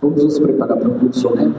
Vamos nos preparar para o culto solene.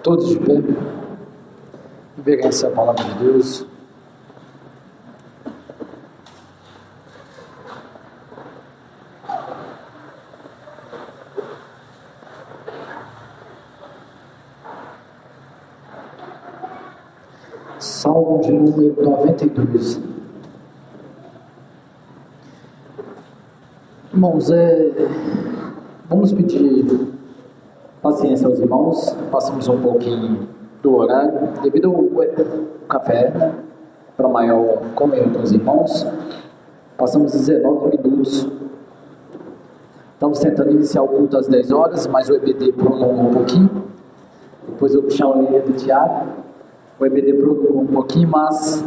Todos de pé, verem essa palavra de Deus. Salmo de número 92. Irmãos, vamos pedir paciência aos irmãos, passamos um pouquinho do horário, devido ao café, para maior comer com os irmãos, passamos 19 minutos, estamos tentando iniciar o culto às 10 horas, mas o EBD prolongou um pouquinho, depois eu puxar a orelha do Tiago, o EBD prolongou um pouquinho, mas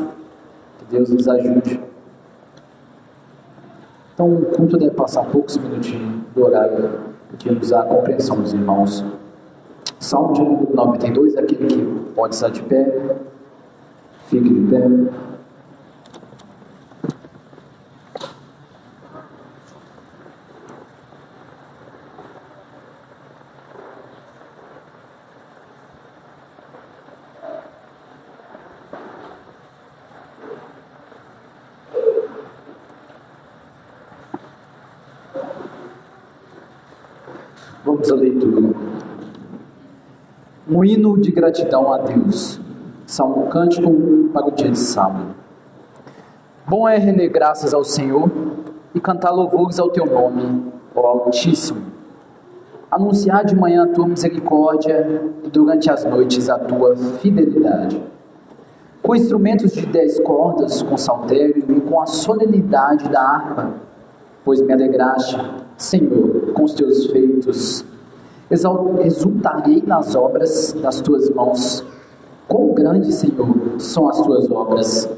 que Deus nos ajude. Então o culto deve passar poucos minutinhos do horário, pedimos a compreensão dos irmãos. Salmo de número 92, aquele que pode estar de pé, fique de pé. Vamos à leitura. Um hino de gratidão a Deus. Salmo cântico para o dia de sábado. Bom é render graças ao Senhor e cantar louvores ao teu nome, ó Altíssimo. Anunciar de manhã a tua misericórdia e durante as noites a tua fidelidade. Com instrumentos de 10 cordas, com saltério e com a solenidade da harpa, pois me alegraste, Senhor, com os teus feitos. Exultarei nas obras das tuas mãos. Quão grande, Senhor, são as tuas obras.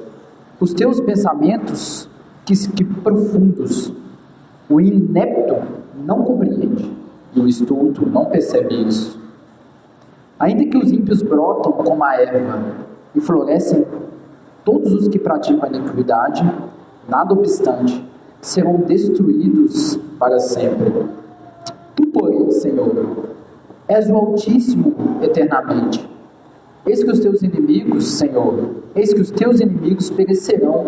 Os teus pensamentos, que profundos. O inepto não compreende, e o estulto não percebe isso. Ainda que os ímpios brotam como a erva e florescem todos os que praticam a iniquidade, nada obstante, serão destruídos para sempre. Tu, porém, Senhor, és o Altíssimo eternamente. Eis que os teus inimigos, Senhor, eis que os teus inimigos perecerão,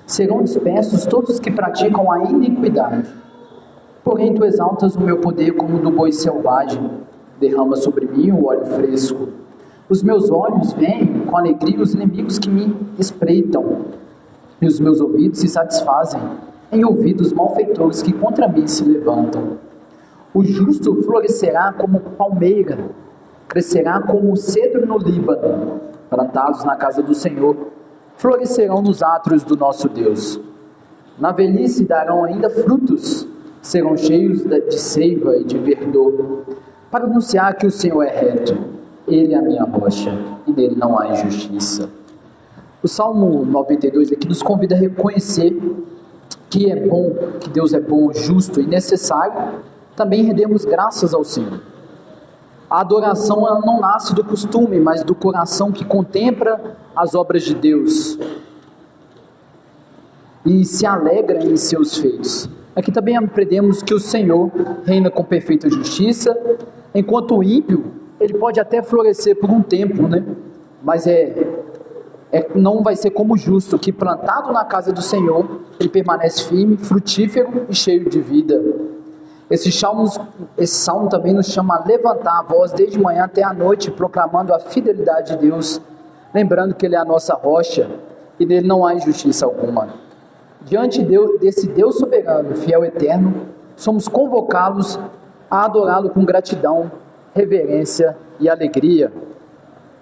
serão dispersos todos os que praticam a iniquidade. Porém, tu exaltas o meu poder como o do boi selvagem, derrama sobre mim o óleo fresco. Os meus olhos veem com alegria os inimigos que me espreitam, e os meus ouvidos se satisfazem em ouvir os malfeitores que contra mim se levantam. O justo florescerá como palmeira, crescerá como o cedro no Líbano, plantados na casa do Senhor, florescerão nos átrios do nosso Deus. Na velhice darão ainda frutos, serão cheios de seiva e de verdor, para anunciar que o Senhor é reto, Ele é a minha rocha, e nele não há injustiça. O Salmo 92 aqui nos convida a reconhecer que é bom, que Deus é bom, justo e necessário, também rendemos graças ao Senhor. A adoração ela não nasce do costume, mas do coração que contempla as obras de Deus e se alegra em seus feitos. Aqui também aprendemos que o Senhor reina com perfeita justiça, enquanto o ímpio, ele pode até florescer por um tempo, né? Mas não vai ser como o justo, que plantado na casa do Senhor, ele permanece firme, frutífero e cheio de vida. Esse salmo também nos chama a levantar a voz desde manhã até a noite, proclamando a fidelidade de Deus lembrando que Ele é a nossa rocha e nele não há injustiça alguma. Diante desse Deus soberano, fiel e eterno, somos convocados a adorá-lo com gratidão, reverência e alegria.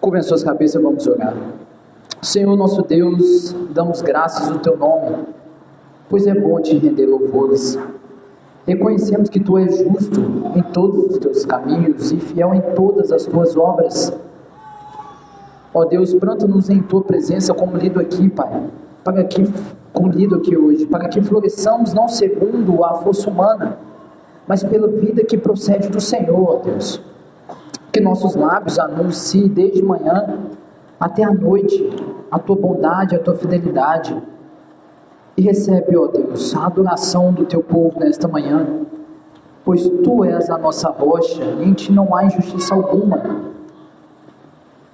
Curvem suas cabeças, vamos orar. Senhor nosso Deus, damos graças ao Teu nome, pois é bom te render louvores. Reconhecemos que Tu és justo em todos os Teus caminhos e fiel em todas as Tuas obras. Ó Deus, planta-nos em Tua presença, como lido aqui, Pai, como lido aqui hoje, para que floresçamos não segundo a força humana, mas pela vida que procede do Senhor, ó Deus. Que nossos lábios anunciem desde manhã até a noite a Tua bondade, a Tua fidelidade. E recebe, ó Deus, a adoração do Teu povo nesta manhã, pois Tu és a nossa rocha e em Ti não há injustiça alguma.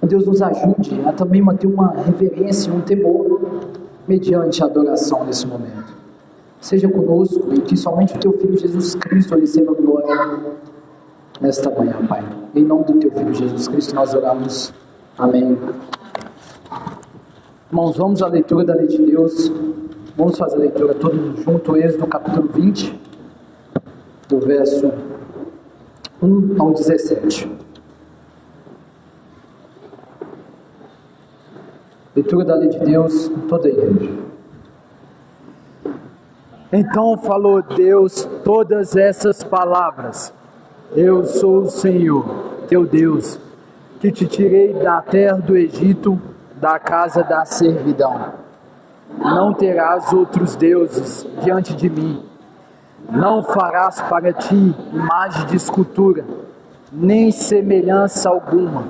Ó Deus, nos ajude a também manter uma reverência, um temor, mediante a adoração nesse momento. Seja conosco e que somente o Teu Filho Jesus Cristo receba glória nesta manhã, Pai. Em nome do Teu Filho Jesus Cristo nós oramos. Amém. Irmãos, vamos à leitura da Lei de Deus. Vamos fazer a leitura todos junto, Êxodo capítulo 20, do verso 1 ao 17. Leitura da Lei de Deus, toda a igreja. Então falou Deus todas essas palavras: Eu sou o Senhor, teu Deus, que te tirei da terra do Egito, da casa da servidão. Não terás outros deuses diante de mim. Não farás para ti imagem de escultura, nem semelhança alguma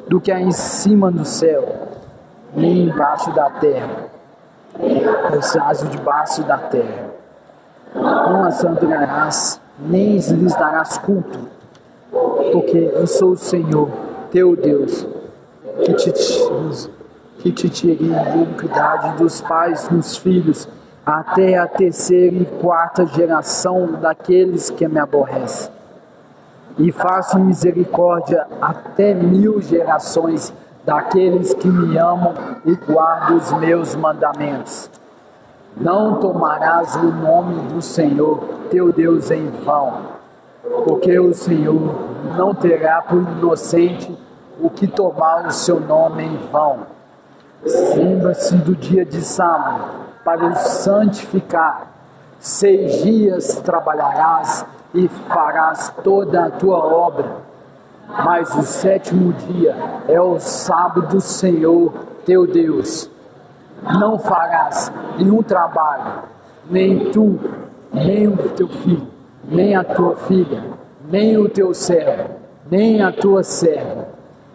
do que há em cima do céu, nem embaixo da terra, ou debaixo da terra. Não as adorarás, nem lhes darás culto, porque eu sou o Senhor, teu Deus, que te tirei da iniquidade dos pais nos filhos, até a terceira e quarta geração daqueles que me aborrecem. E faço misericórdia até 1000 gerações daqueles que me amam e guardam os meus mandamentos. Não tomarás o nome do Senhor, teu Deus, em vão, porque o Senhor não terá por inocente o que tomar o seu nome em vão. Lembra-se do dia de sábado, para o santificar. 6 dias trabalharás e farás toda a tua obra, mas o 7º dia é o sábado do Senhor teu Deus. Não farás nenhum trabalho, nem tu, nem o teu filho, nem a tua filha, nem o teu servo, nem a tua serva,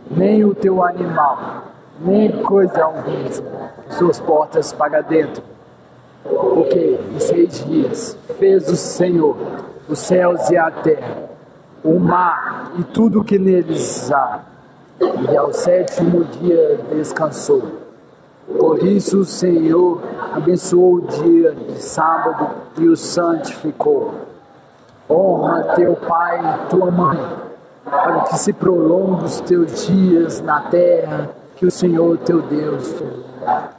nem o teu animal, nem coisa alguma, suas portas para dentro. Porque em 6 dias fez o Senhor os céus e a terra, o mar e tudo que neles há, e ao 7º dia descansou. Por isso o Senhor abençoou o dia de sábado e o santificou. Honra teu pai e tua mãe, para que se prolongue os teus dias na terra que o Senhor teu Deus te dá.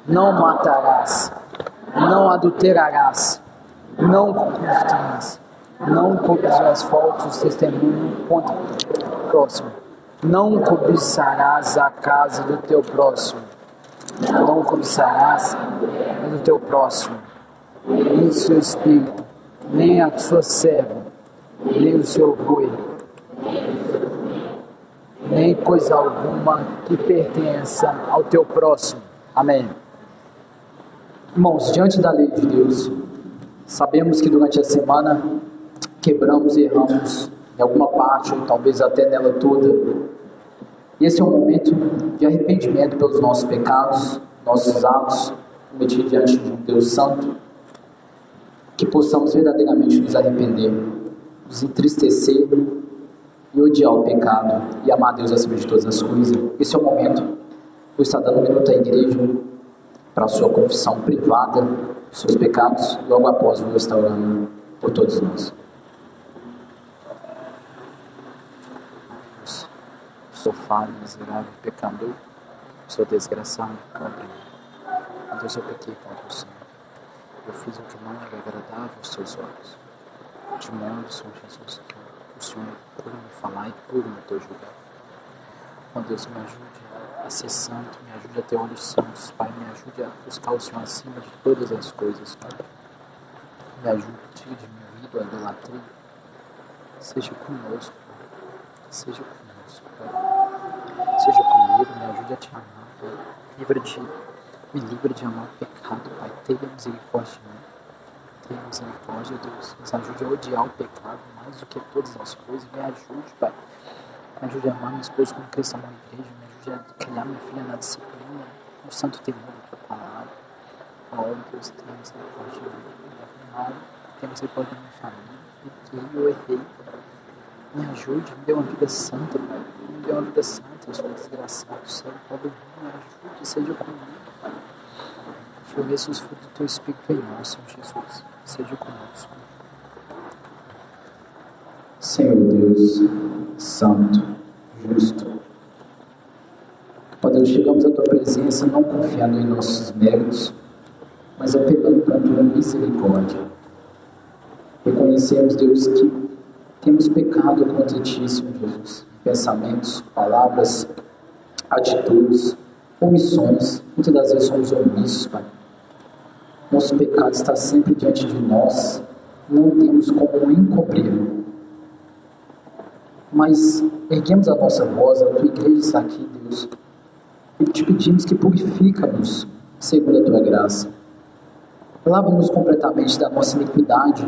Não matarás, não adulterarás, não cobiçarás, não cobiçarás falsos testemunhos contra o próximo, não cobiçarás a casa do teu próximo, não cobiçarás a do teu próximo, nem o seu espírito, nem a sua serva, nem o seu boi, nem coisa alguma que pertença ao teu próximo. Amém. Irmãos, diante da lei de Deus, sabemos que durante a semana quebramos e erramos em alguma parte, ou talvez até nela toda. E esse é um momento de arrependimento pelos nossos pecados, nossos atos cometidos diante de um Deus Santo, que possamos verdadeiramente nos arrepender, nos entristecer e odiar o pecado e amar a Deus acima de todas as coisas. Esse é o momento. Vou estar dando um minuto à igreja para a sua confissão privada dos seus pecados. Logo após vou estar orando por todos nós. Sou falho, miserável, pecador. Sou desgraçado, pobre. Ó Deus, eu pequei contra o Senhor. Eu fiz o que não era agradável aos teus olhos. De modo, Senhor Jesus, que o Senhor por me falar e por me teu julgar. Ó Deus, me ajude a ser santo, me ajude a ter olhos santos, Pai, me ajude a buscar o Senhor acima de todas as coisas, Pai. Me ajude, tire de meu ídolo a idolatria. Seja conosco, Pai. Seja conosco, Pai. Seja comigo, me ajude a te amar, Pai. Me livre de amar o pecado, Pai. Tenha misericórdia de mim. Tenha misericórdia, Deus. Nos ajude a odiar o pecado mais do que todas as coisas. Me ajude, Pai. Me ajude a amar minha esposa como cristã na igreja. Me ajude a criar minha filha na disciplina, no santo temor da tua palavra. Oh, Deus, tenha misericórdia de mim. Tenha misericórdia da minha família. Eu errei. Me ajude, me dê uma vida santa, Pai. Me dê uma vida santa. Eu sou desgraçado, Senhor. Me ajude, seja comigo, Pai. Floresça os frutos do teu Espírito em nós, Senhor Jesus. Seja conosco. Senhor Deus, santo, justo. Ó Deus, chegamos à tua presença não confiando em nossos méritos, mas apelando para a tua misericórdia. Reconhecemos, Deus, que temos pecado contra ti, Senhor Jesus. Pensamentos, palavras, atitudes, omissões. Muitas das vezes somos omissos, Pai. Nosso pecado está sempre diante de nós. Não temos como encobri-lo. Mas erguemos a nossa voz, a tua igreja está aqui, Deus. E te pedimos que purifica-nos segundo a tua graça. Lava-nos completamente da nossa iniquidade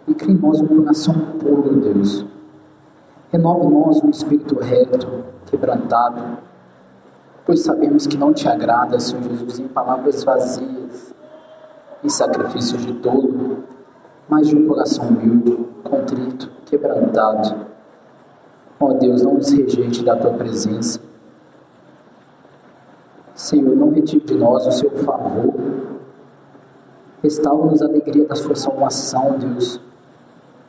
e crie em nós um coração puro, Deus. Renova em nós um espírito reto, quebrantado, pois sabemos que não te agrada, Senhor Jesus, em palavras vazias, em sacrifícios de tolo, mas de um coração humilde, contrito, quebrantado. Ó Deus, não nos rejeite da tua presença. Senhor, não retire de nós o seu favor. Restaura-nos a alegria da sua salvação, Deus.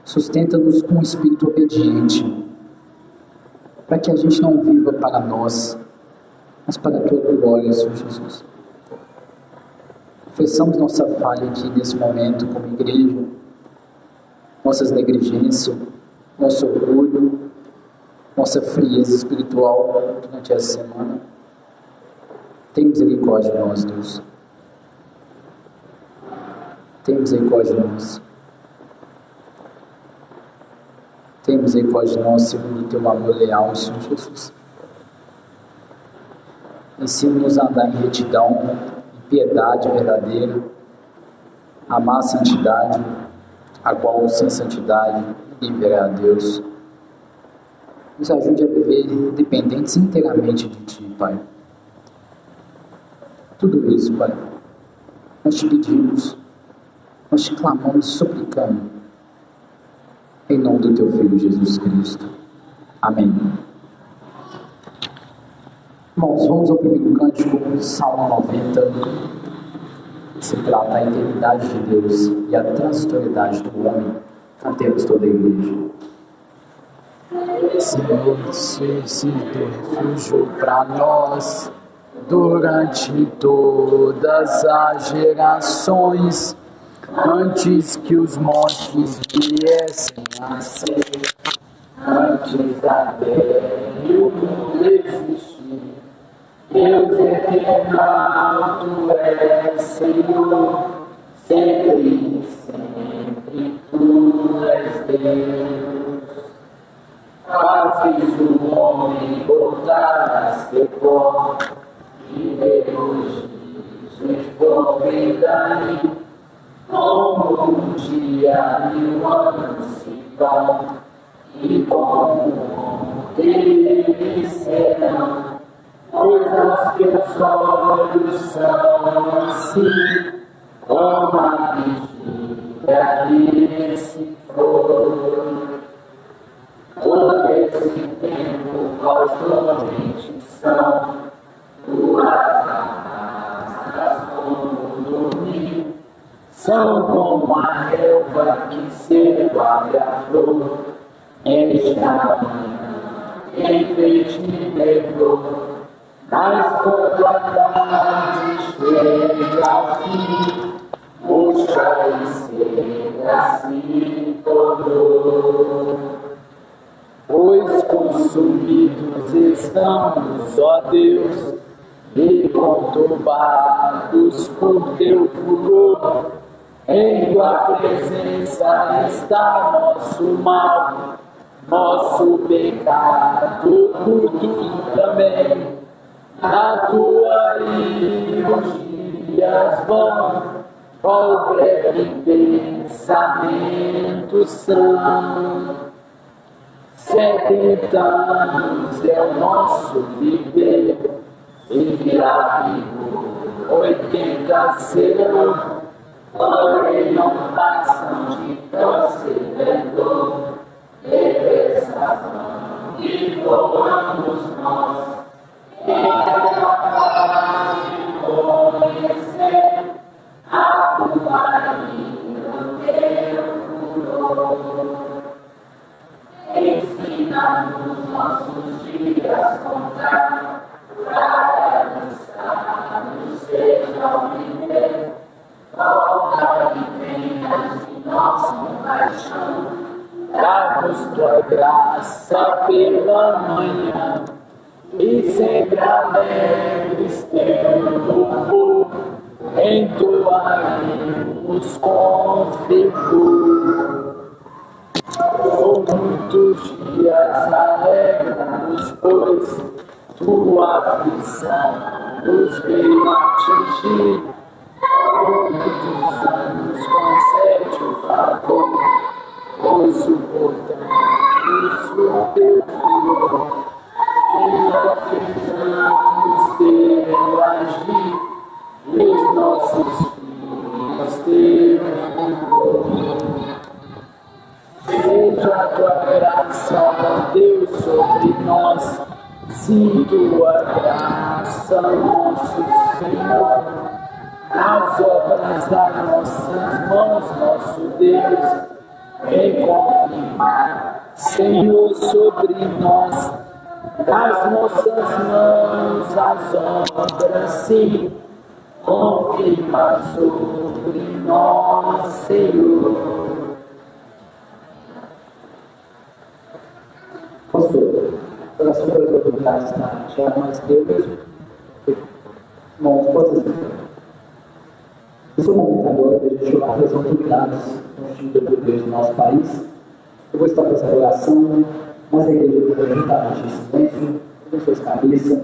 Sustenta-nos com um espírito obediente, para que a gente não viva para nós, mas para a tua glória, Senhor Jesus. Confessamos nossa falha aqui nesse momento como igreja, nossas negligências, nosso orgulho, nossa frieza espiritual durante essa semana. Tem misericórdia de nós, Deus. Tem misericórdia de nós. Tem misericórdia de nós segundo o teu amor leal, Senhor Jesus. Ensina-nos a andar em retidão, em piedade verdadeira, amar a santidade, a qual sem santidade ninguém verá a Deus. Nos ajude a viver dependentes inteiramente de ti, Pai. Tudo isso, Pai, nós te pedimos, nós te clamamos, suplicando, em nome do teu Filho Jesus Cristo. Amém. Irmãos, vamos ao primeiro cântico, Salmo 90, que se trata da eternidade de Deus e a transitoriedade do homem. Cantemos toda a igreja. Senhor, se sido refúgio para nós, durante todas as gerações, antes que os montes viessem a ser, antes da terra e o mundo existir. Deus eterno, tu és Senhor, sempre e sempre tu és Deus. Fazes o homem voltar a ser pó, e depois disso volvem daí, como um dia e um ano se vão, e como ontem serão, pois os teus olhos são assim, como a vigília que se foi. Todo esse tempo constantemente são tuas asas como dormir, são como a relva que cedo abre a flor. Esta manhã enfeite me levou, mas quando a tarde chega ao fim, o chão se tornou. Pois consumidos estamos, ó Deus, e conturbados por teu furor. Em tua presença está nosso mal, nosso pecado, tudo também. Na tua ira os dias vão, qual breve pensamento são. 70 anos é o nosso viver, e virá vivo 80 serão, porém não passam de torcedor, depressão e voamos nós, e é capaz de conhecer a tua vida, teu furor. Ensina-nos nossos dias contar, para nos sejam viver, volta e venha de nossa compaixão, dá-nos tua graça pela manhã, e sempre alegres teu louvor, entoaremos com fervor. Por muitos dias alegramos, pois tua aflição nos veio atingir. Por muitos anos concede o favor, pois suportamos o teu furor. Ainda precisamos teu agir, e os nossos filhos teu furor. Seja a tua graça, ó Deus, sobre nós, sim, tua graça, nosso Senhor, as obras das nossas mãos, nosso Deus, vem confirmar, Senhor, sobre nós, as nossas mãos, as obras, sim, confirma sobre nós, Senhor. Pastor, pela sua oportunidade está já mais Deus, irmãos, pode ser. Esse é o momento agora de a gente orar pelas autoridades constituídas por Deus no nosso país. Eu vou estar fazendo oração, mas a igreja vai juntar em silêncio, com suas cabeças,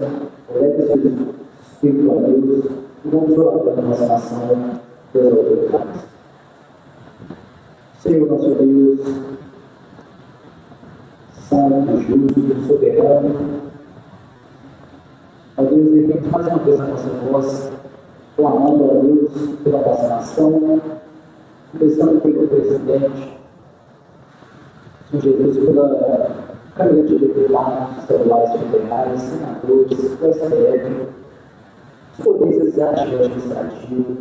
leve seu espírito a Deus, e vamos orar pela nossa nação, pelas autoridades. Senhor, nosso Deus, santo, justo, soberano. Ó Deus, erguemos mais uma vez a nossa voz, clamando a Deus pela nossa nação, começando pelo presidente, Senhor Jesus, pela Câmara de Deputados Estaduais Federais, senadores, o STF, os poderes executivos e administrativos.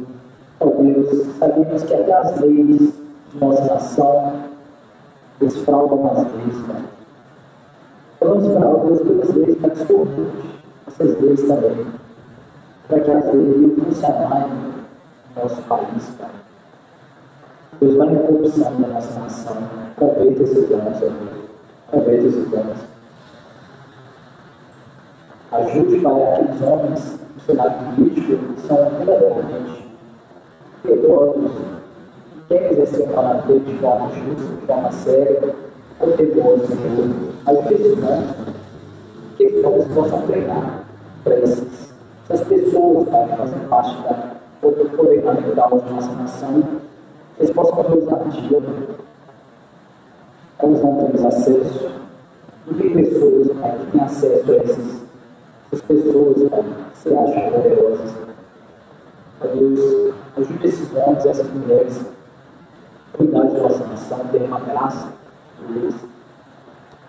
Ó Deus, sabemos que até as leis de nossa nação desfraudam as leis, Pai. Vamos para Deus pelas leis, mas corrige essas leis também, para que as leis venham funcionar no nosso país, Pai. Deus vai na corrupção da nossa nação, converta esses anos, Deus, converta esses anos. Ajude, Pai, aqueles homens do cenário político que são verdadeiramente piedosos, querem exercer o trabalho dele de forma justa, de forma séria, contemplou, Senhor, ajude esses homens, que eles possam treinar para essas pessoas, Pai, que fazem parte da governamental de nossa nação, eles possam ter ousadia, eles não têm acesso, e tem pessoas, Pai, que têm acesso a essas pessoas, Pai, que se acham poderosas. Ó Deus, ajude esses homens e essas mulheres a cuidar de nossa nação, ter uma graça de Deus.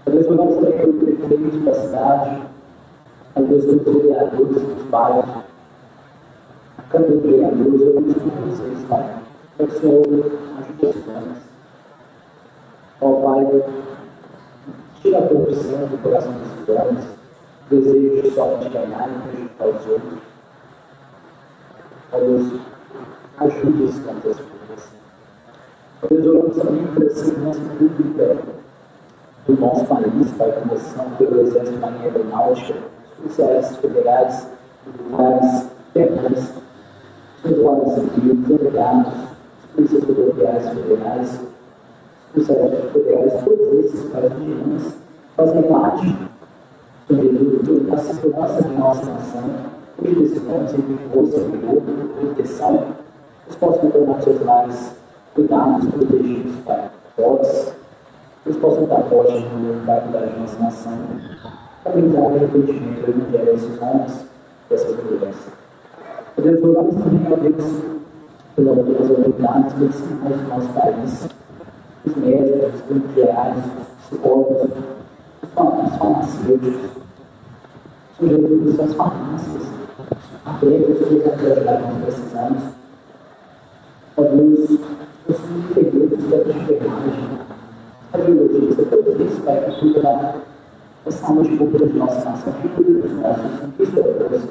Ó Deus, oramos também pelo prefeito da cidade, ó Deus, pelos vereadores dos bairros, a Câmara de Vereadores, oramos por vocês, Pai. Ó Senhor, ajude esses homens. Ó Pai, tira a corrupção do coração desses homens. desejos só de ganhar e prejudicar os outros. Ó Deus, ajude esse contexto por você. Ó Deus, oramos também por a segurança pública do nosso país, Pai, começando pelo Exército, Marinha Aeronáutica, os policiais federais, militares, penais, os guardas civis, delegados, os polícias rodoviárias federais, os policiais federais, todos esses para vigilantes fazem parte da segurança de nossa nação, e decisões entre força, vigor, proteção, eles possam tornar seus lares cuidados, protegidos para fortes, eles possam estar fortes no lugar da nossa nação, para brindar o arrependimento do Evangelho a esses homens e essas mulheres. Deus, oramos também a Deus pelas autoridades medicinais do nosso país, os médicos, os clínicos gerais, os psicólogos, os farmacêuticos, os Jesus das farmácias, abertos que nos ajudarem nós precisamos. Ó Deus, os enfermeiros da enfermagem, a biologista, todos esses, Pai, que cuida da saúde pública de nossa nação, que cuida dos nossos, que isso é Deus.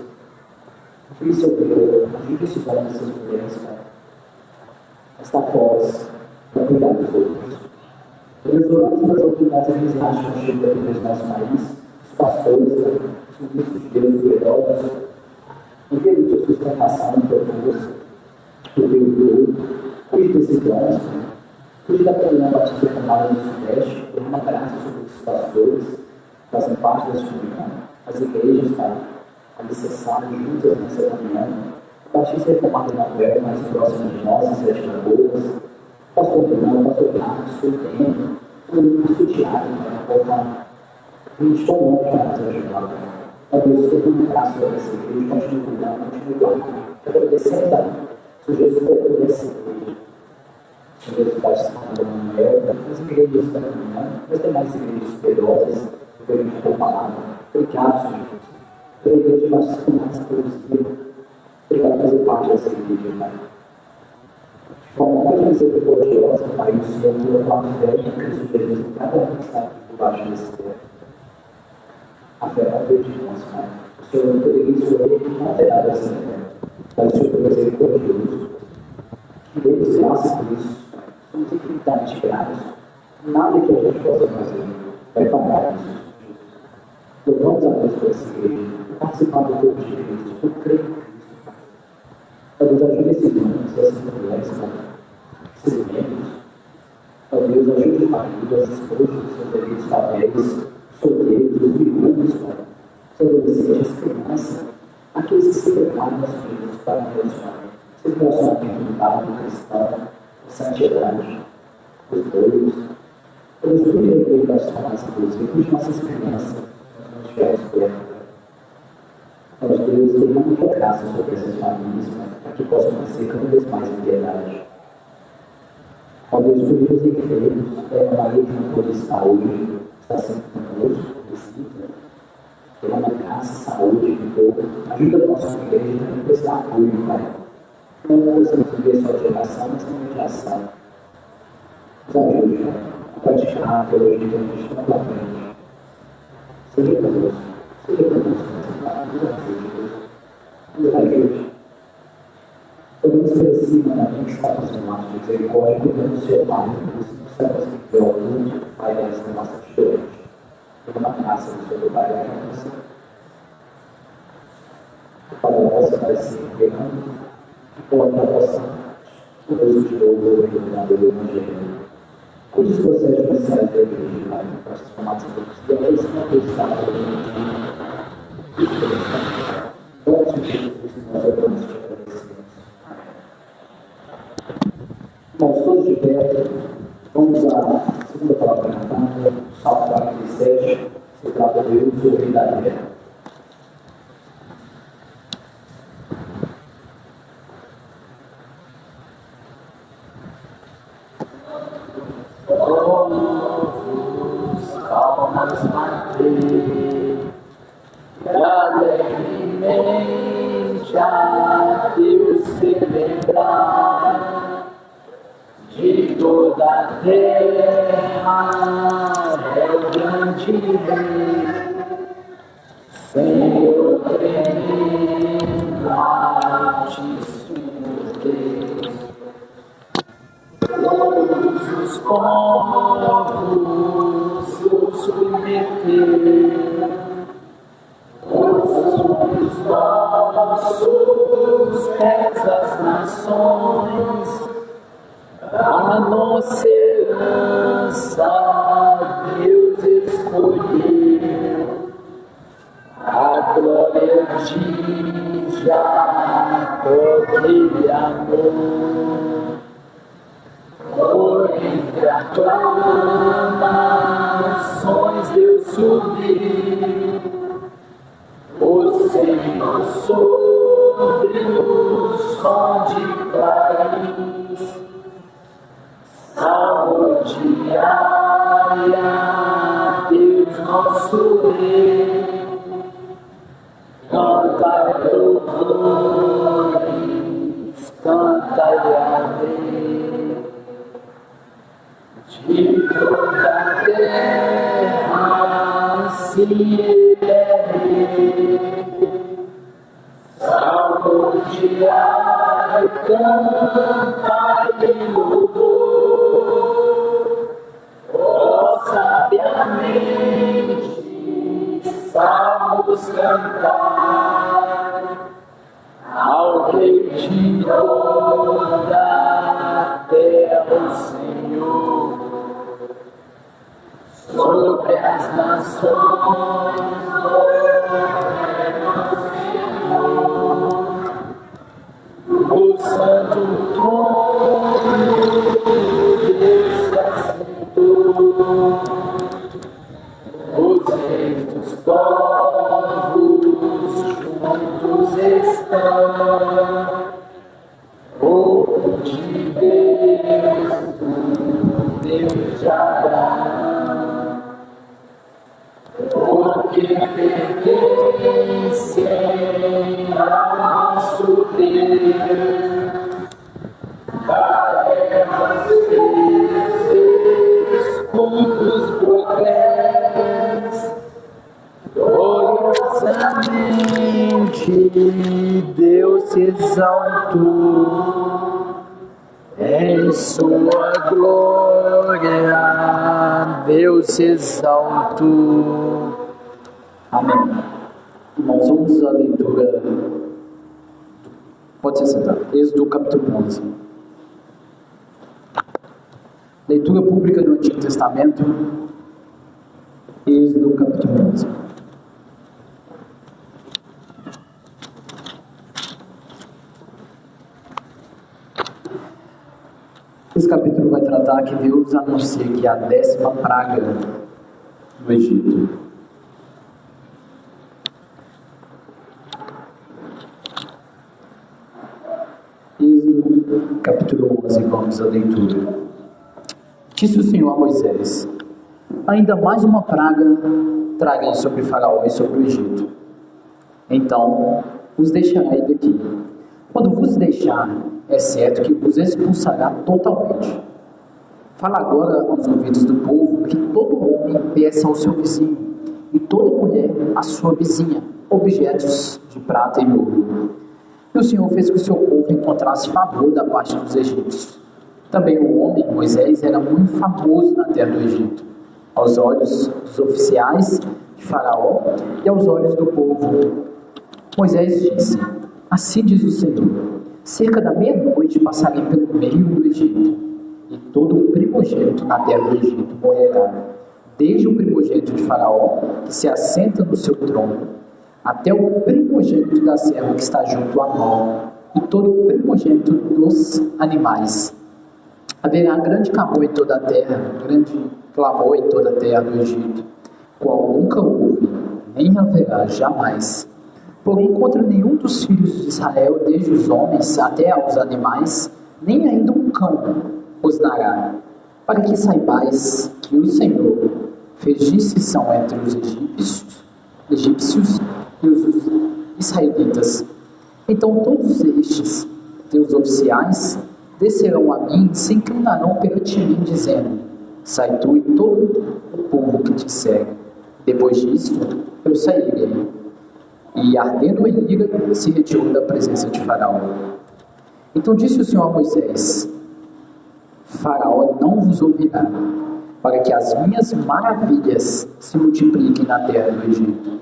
Que isso é Deus, ajude esses homens e essas mulheres, Pai, a estar fortes para cuidar dos outros. Deus, oramos pelas autoridades eclesiásticas do nosso país, os pastores, os ministros de Deus, os vereadores, envie a sustentação da força, do teu povo, cuide desses homens, cuide da coluna batista formada no Sudeste, por uma graça sobre os pastores, que fazem parte dessa comunhão, as igrejas, Pai, alicerçadas juntas nessa comunhão, a batista reformada na Nova, mais próxima de nós, em Sete Lagoas, pastor Bruno, pastor Carlos, o pastor Tiago, para a gente tão longe para nos ajudar. Ó Deus, eu tenho um braço sobre essa igreja, continue cuidando, continue guardando, agradecendo a Deus, Jesus por essa igreja. O Deus pode estar falando mel, as igrejas da comunhão, mas tem mais igrejas poderosas, que a gente tem falado. Obrigado, Senhor Jesus. Pela igreja mais formada, obrigado por fazer parte dessa igreja, Pai. De forma muito misericordiosa, Pai, o Senhor deu a fé em Cristo Jesus em cada um que está aqui debaixo desse teto. A fé de nós, Pai. O Senhor não poderia escolher que não terá dessa fé. Pai, o Senhor foi misericordioso. Que demos graça por isso. Somos infinitamente gratos. Nada que a gente possa fazer vai pagar isso. Louvamos a Deus por essa igreja, por participar do corpo de Cristo, por crer em Cristo. Ó Deus, ajude esses homens, essas mulheres, esses membros. Ó Deus, ajude os maridos, as esposas, os seus devidos papéis, solteiros, os viúvos, os adolescentes, as crianças, aqueles que se preparam, Deus, para Deus, Pai. Esse relacionamento do Pai, cristão, a santidade, os doidos. Deus, tudo que ele vai se falar, Deus, recute nossas crianças, nos estivermos perto. Ó Deus, derrama muita graça sobre essas famílias, para que possam nascer cada vez mais em piedade. Ó Deus, cuide dos enfermos, Maria de uma coisa de saúde, está sempre conosco, visita, derrama graça, saúde, vigor, ajuda a nossa igreja a prestar apoio, Pai. Não precisamos viver só de oração, mas também de ação. Nos ajude, Pai, a praticar a teologia que a gente não dá frente. Seja conosco, Pai, nos ajude, Deus. Nos ajude. Podemos ser assim, alguém que está fazendo um ato de misericórdia, cuidando do seu Pai, que você conseguir ver algum Pai dessa nossa diferente. Uma graça do Senhor Pai da nossa. Para a nossa vai se revelando, que pode a nossa uso de novo o reino do Evangelho. Cuide os processos especiais da igreja, Pai, para as formações e a eles não acreditar no Vamos Jesus, nós oramos te agradecemos. Irmãos, todos de pé, vamos à segunda palavra cantada, Salmo 47, se trata de Deus sobre a terra. Almas bater e alegremente a Deus celebrar. De toda a terra é o grande rei, Senhor tremendo, Altíssimo Deus, todos os povos o submeteram, os nossos pés as nações, a nossa herança Deus escolheu, a glória de Jacó que ele amou. Por entre aclamações Deus subiu, o Senhor sobre o som de clarins, salmo diária, Deus nosso Rei, canta louvores, canta Yahvé, de toda a terra se eleve, salmo diário, canta e louvor, ó sabiamente salmos cantar ao Rei de toda a terra, o Senhor, sobre as nações, o santo trono Deus se assentou, os reis dos povos juntos estão, povo de Deus, Deus de Abraão, porque pertencem ao nosso Deus, carregam seus escudos proclams, gloriosamente Deus se exaltou, em sua glória Deus se exaltou. Amém. Irmãos, vamos à leitura. Pode ser sentado. Êxodo capítulo 11. Leitura pública do Antigo Testamento. Êxodo capítulo 11. Esse capítulo vai tratar que Deus anuncia que a 10ª praga do Egito. Êxodo capítulo 11, vamos à leitura. Disse o Senhor a Moisés: ainda mais uma praga trarei sobre Faraó e sobre o Egito. Então os deixarei daqui. Quando vos deixar, é certo que vos expulsará totalmente. Fala agora aos ouvidos do povo que todo homem peça ao seu vizinho, e toda mulher à sua vizinha, objetos de prata e ouro. E o Senhor fez que o seu povo encontrasse favor da parte dos egípcios. Também o homem, Moisés, era muito famoso na terra do Egito, aos olhos dos oficiais de Faraó e aos olhos do povo. Moisés disse: assim diz o Senhor: cerca da meia-noite passarei pelo meio do Egito, e todo o primogênito na terra do Egito morrerá, desde o primogênito de Faraó, que se assenta no seu trono, até o primogênito da serva que está junto à mão, e todo o primogênito dos animais. Haverá grande clamor em toda a terra, grande clamor em toda a terra do Egito, qual nunca houve, nem haverá jamais. Porém, contra nenhum dos filhos de Israel, desde os homens até aos animais, nem ainda um cão rosnará, para que saibais que o Senhor fez distinção entre os egípcios e os israelitas. Então todos estes, teus oficiais, descerão a mim e se inclinarão perante mim, dizendo: sai tu e todo o povo que te segue. Depois disto, eu sairei. E, ardendo em ira, se retirou da presença de Faraó. Então disse o Senhor a Moisés: Faraó não vos ouvirá, para que as minhas maravilhas se multipliquem na terra do Egito.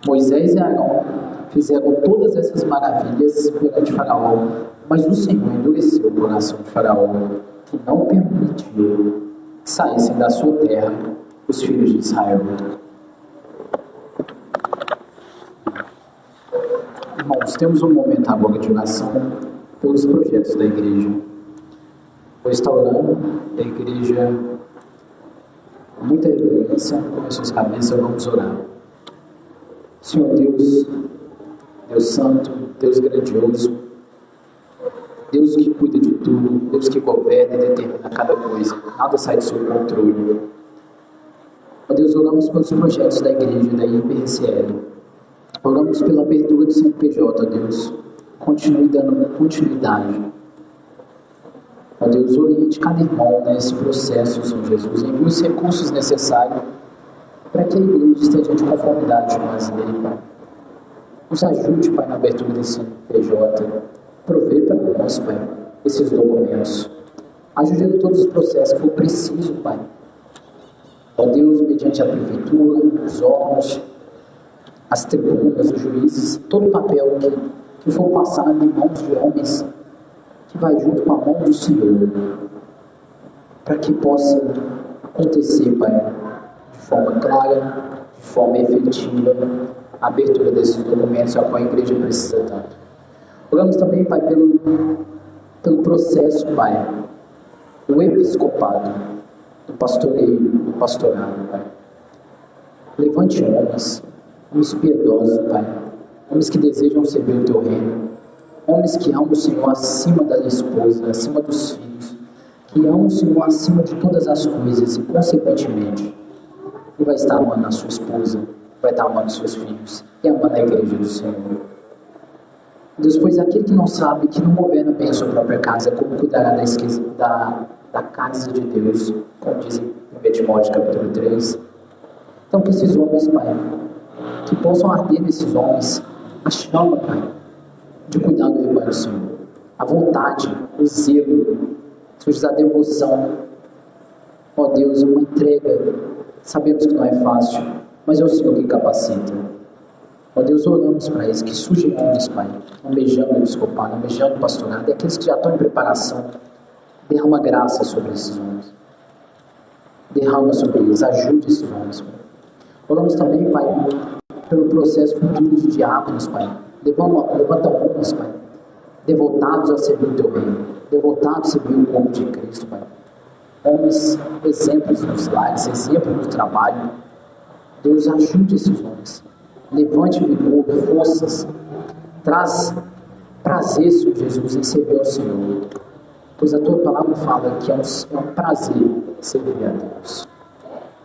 Moisés e Arão fizeram todas essas maravilhas perante Faraó, mas o Senhor endureceu o coração de Faraó, que não permitiu que saíssem da sua terra os filhos de Israel. Irmãos, temos um momento agora de oração pelos projetos da igreja. Vou estar orando, a igreja, com muita reverência, com as suas cabeças, vamos orar. Senhor Deus, Deus Santo, Deus grandioso, Deus que cuida de tudo, Deus que governa e determina cada coisa, nada sai do seu controle. Ó Deus, oramos pelos projetos da igreja, da IPRCL. Oramos pela abertura do CNPJ, ó Deus. Continue dando continuidade. Ó Deus, oriente cada irmão nesse processo, Senhor Jesus. Envie os recursos necessários para que a igreja esteja de conformidade com as leis, Pai. Nos ajude, Pai, na abertura desse CNPJ. Provê para nós, Pai, esses documentos. Ajude em todos os processos que for preciso, Pai. Ó Deus, mediante a prefeitura, os órgãos, as tribunas, os juízes, todo o papel que for passado em mãos de homens, que vai junto com a mão do Senhor, para que possa acontecer, Pai, de forma clara, de forma efetiva, a abertura desses documentos a qual a igreja precisa tanto. Oramos também, Pai, pelo processo, Pai, do episcopado, do pastoreio, do pastorado, Pai. Levante homens piedosos, Pai, homens que desejam servir o Teu reino, homens que amam o Senhor acima da esposa, acima dos filhos, que amam o Senhor acima de todas as coisas e, consequentemente, Ele vai estar amando a sua esposa, vai estar amando os seus filhos e amando a igreja do Senhor. Deus, pois aquele que não sabe, que não governa bem a sua própria casa, como cuidará da casa de Deus, como diz em 1 Timóteo capítulo 3. Então que esses homens, Pai, que possam arder nesses homens a chama, Pai, de cuidar do rebanho do Senhor, a vontade, o zelo, a devoção, ó Deus, uma entrega. Sabemos que não é fácil, mas é o Senhor que capacita. Ó Deus, oramos para eles, que surgem homens, Pai, almejando o episcopado, almejando o pastorado, e aqueles que já estão em preparação, derrama graça sobre esses homens, derrama sobre eles, ajude esses homens, Pai. Oramos também, Pai, pelo processo futuro de diáconos, Pai. Levanta homens, Pai, devotados a servir o Teu reino, devotados a servir o corpo de Cristo, Pai. Homens, exemplos nos lares, exemplos no trabalho. Deus, ajude esses homens. Levante vigor, forças. Traz prazer, Senhor Jesus, em servir ao Senhor. Pois a Tua palavra fala que é um prazer servir a Deus.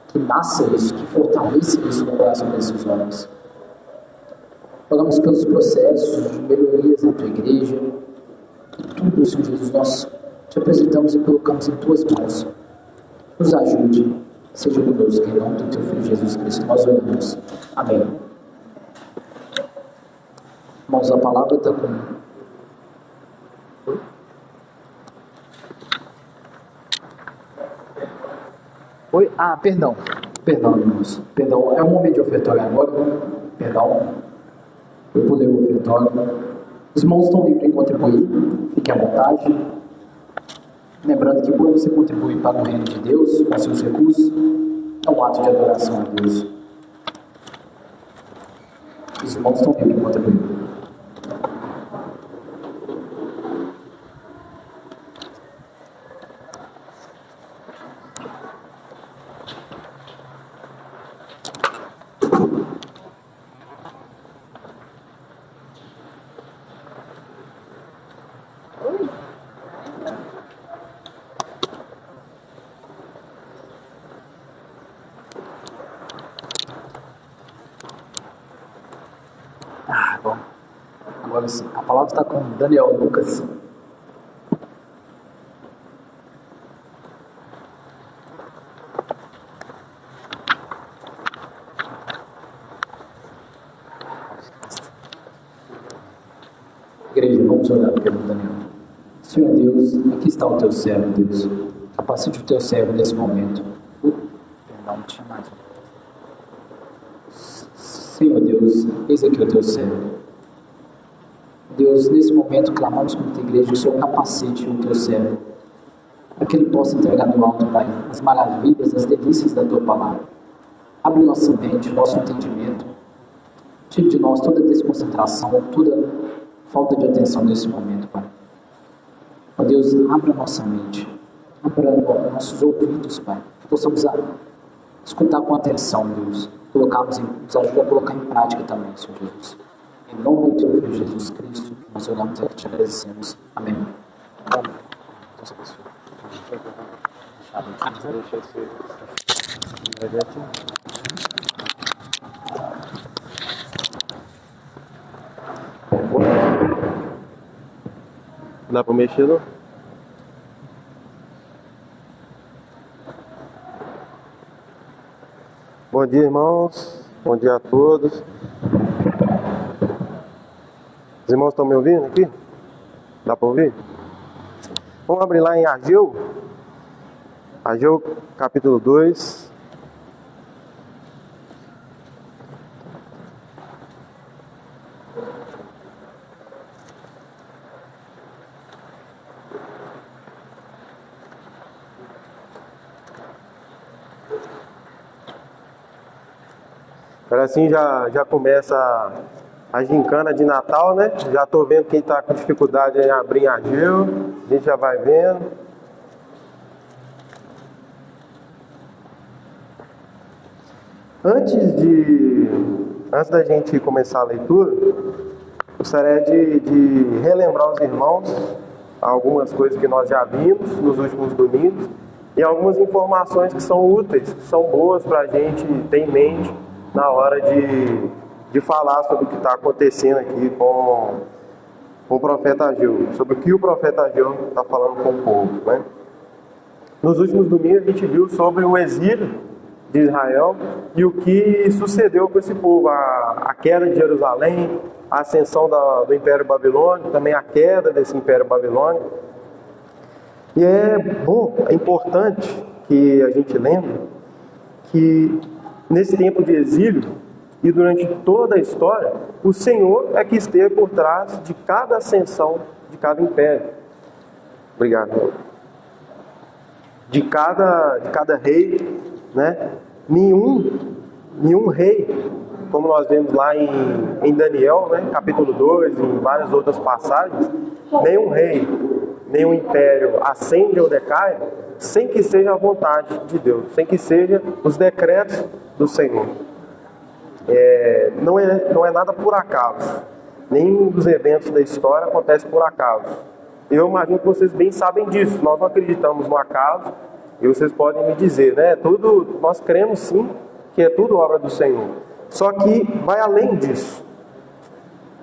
Que nasça isso, que fortaleça isso no coração desses homens. Oramos pelos processos de melhorias na Tua igreja. E tudo, Senhor Jesus, nós te apresentamos e colocamos em Tuas mãos. Nos ajude. Seja conosco, em nome do Teu Filho Jesus Cristo. Nós oramos. Amém. Irmãos, a palavra está com... Oi? Ah, perdão, irmãos. Perdão, é um momento de ofertório agora. Perdão. Eu pulei o ofertório. Os irmãos estão livres em contribuir. Fiquem à vontade. Lembrando que quando você contribui para o reino de Deus, com seus recursos, é um ato de adoração a Deus. Os irmãos estão livres em contribuir. Bom, agora sim, a palavra está com Daniel Lucas. Igreja, vamos orar pelo Daniel. Senhor Deus, aqui está o teu servo, Deus. Capacite o teu servo nesse momento. Perdão, não tinha mais. Senhor Deus, eis aqui o teu servo. Deus, nesse momento, clamamos como tua igreja, o Senhor capacite o teu servo, para que ele possa entregar do alto, Pai, as maravilhas, as delícias da tua palavra. Abre nossa mente, nosso entendimento. Tire de nós toda desconcentração, toda falta de atenção nesse momento, Pai. Ó Deus, abra nossa mente, abra nossos ouvidos, Pai, que possamos escutar com atenção, Deus. Nos ajude a colocar em prática também, Senhor Jesus. Em nome do teu Filho Jesus Cristo, nós oramos e te agradecemos. Amém. Dá para mexer, não? Bom dia, irmãos. Bom dia a todos. Os irmãos estão me ouvindo aqui? Dá para ouvir? Vamos abrir lá em Ageu. Ageu, capítulo 2. Agora assim já começa a gincana de Natal, né? Já estou vendo quem está com dificuldade em abrir em Ageu. A gente já vai vendo. Antes da gente começar a leitura, gostaria de relembrar os irmãos algumas coisas que nós já vimos nos últimos domingos e algumas informações que são úteis, que são boas para a gente ter em mente na hora de falar sobre o que está acontecendo aqui com o profeta Ageu, sobre o que o profeta Ageu está falando com o povo, né? Nos últimos domingos a gente viu sobre o exílio de Israel e o que sucedeu com esse povo, a queda de Jerusalém, a ascensão do Império Babilônico, também a queda desse Império Babilônico. E é importante que a gente lembre que nesse tempo de exílio e durante toda a história, o Senhor é que esteve por trás de cada ascensão de cada império. Obrigado. De cada rei, né? Nenhum rei, como nós vemos lá em Daniel, né? Capítulo 2, em várias outras passagens, nenhum rei, nenhum império ascende ou decai sem que seja a vontade de Deus, sem que seja os decretos do Senhor. Não é nada por acaso. Nenhum dos eventos da história acontece por acaso. Eu imagino que vocês bem sabem disso. Nós não acreditamos no acaso. E vocês podem me dizer, né? Nós cremos sim que é tudo obra do Senhor. Só que vai além disso.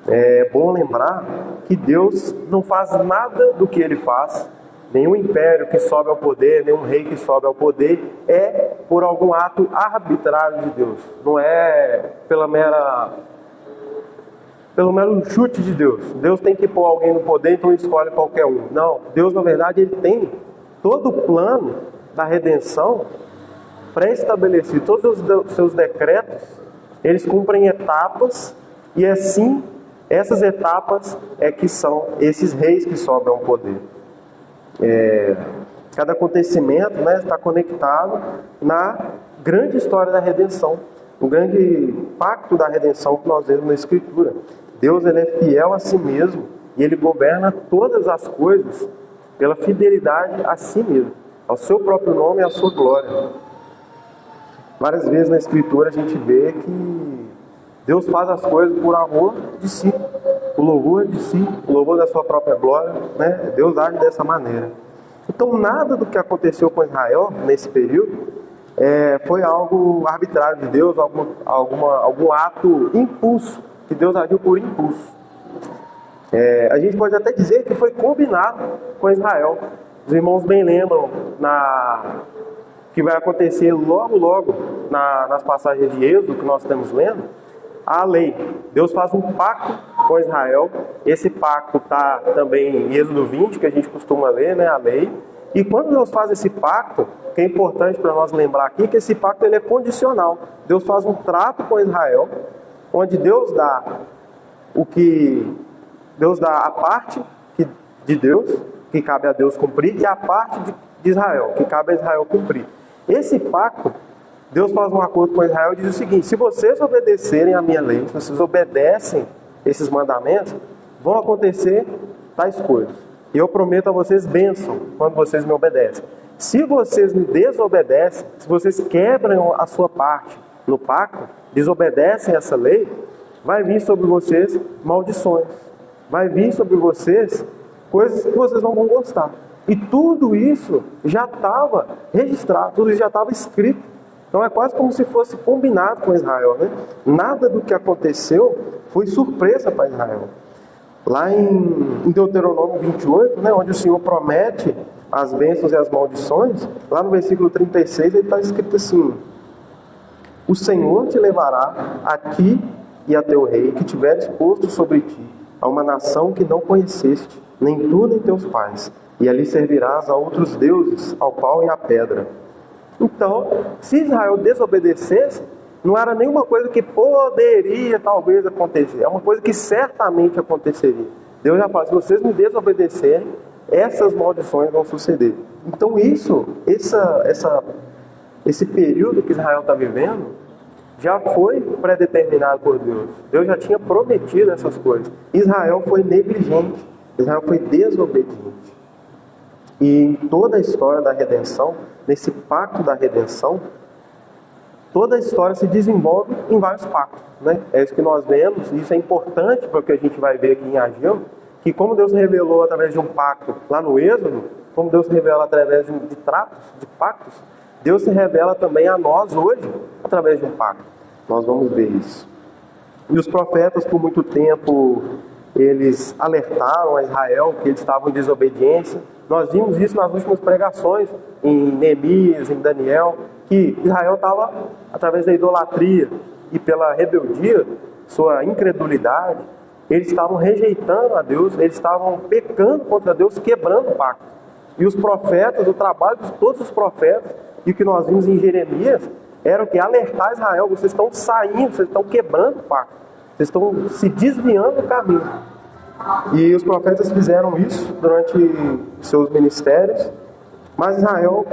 É bom lembrar que Deus não faz nada do que Ele faz. Nenhum império que sobe ao poder, nenhum rei que sobe ao poder é por algum ato arbitrário de Deus. Não é pelo mero chute de Deus. Deus tem que pôr alguém no poder, então Ele escolhe qualquer um. Não, Deus na verdade Ele tem todo o plano da redenção pré-estabelecido. Todos os seus decretos, eles cumprem etapas e assim, essas etapas é que são esses reis que sobem ao poder. Cada acontecimento, né, está conectado na grande história da redenção, o grande pacto da redenção que nós vemos na Escritura. Deus, Ele é fiel a si mesmo e Ele governa todas as coisas pela fidelidade a si mesmo, ao seu próprio nome e à sua glória. Várias vezes na Escritura a gente vê que Deus faz as coisas por amor de si, por louvor de si, por louvor da sua própria glória, né? Deus age dessa maneira. Então nada do que aconteceu com Israel nesse período foi algo arbitrário de Deus, algum ato impulso, que Deus agiu por impulso. A gente pode até dizer que foi combinado com Israel. Os irmãos bem lembram que vai acontecer logo nas passagens de Êxodo que nós estamos lendo, a lei. Deus faz um pacto com Israel. Esse pacto está também em Êxodo 20, que a gente costuma ler, né, a lei. E quando Deus faz esse pacto, que é importante para nós lembrar aqui, que esse pacto ele é condicional. Deus faz um trato com Israel, onde Deus dá a parte de Deus, que cabe a Deus cumprir, e a parte de Israel, que cabe a Israel cumprir. Esse pacto, Deus faz um acordo com Israel e diz o seguinte: se vocês obedecerem a minha lei, se vocês obedecem esses mandamentos, vão acontecer tais coisas. E eu prometo a vocês bênção quando vocês me obedecem. Se vocês me desobedecem, se vocês quebram a sua parte no pacto, desobedecem essa lei, vai vir sobre vocês maldições. Vai vir sobre vocês coisas que vocês não vão gostar. E tudo isso já estava registrado, tudo isso já estava escrito. Então é quase como se fosse combinado com Israel, né? Nada do que aconteceu foi surpresa para Israel. Lá em Deuteronômio 28, né, onde o Senhor promete as bênçãos e as maldições, lá no versículo 36, ele está escrito assim: o Senhor te levará a ti e a teu rei, que tiveres posto sobre ti, a uma nação que não conheceste, nem tu nem teus pais, e ali servirás a outros deuses, ao pau e à pedra. Então, se Israel desobedecesse, não era nenhuma coisa que poderia talvez acontecer, é uma coisa que certamente aconteceria. Deus já fala: se vocês me desobedecerem, essas maldições vão suceder. Então esse período que Israel está vivendo já foi predeterminado por Deus. Deus já tinha prometido essas coisas. Israel foi negligente, Israel foi desobediente. E em toda a história da redenção, nesse pacto da redenção, toda a história se desenvolve em vários pactos, né? É isso que nós vemos, e isso é importante para o que a gente vai ver aqui em Ageu, que como Deus revelou através de um pacto lá no Êxodo, como Deus revela através de pactos, Deus se revela também a nós hoje através de um pacto. Nós vamos ver isso. E os profetas, por muito tempo, eles alertaram a Israel que eles estavam em desobediência. Nós vimos isso nas últimas pregações, em Neemias, em Daniel, que Israel estava, através da idolatria e pela rebeldia, sua incredulidade, eles estavam rejeitando a Deus, eles estavam pecando contra Deus, quebrando o pacto. E os profetas, o trabalho de todos os profetas, e o que nós vimos em Jeremias, era o que? Alertar Israel: vocês estão saindo, vocês estão quebrando o pacto, vocês estão se desviando do caminho. E os profetas fizeram isso durante seus ministérios, mas Israel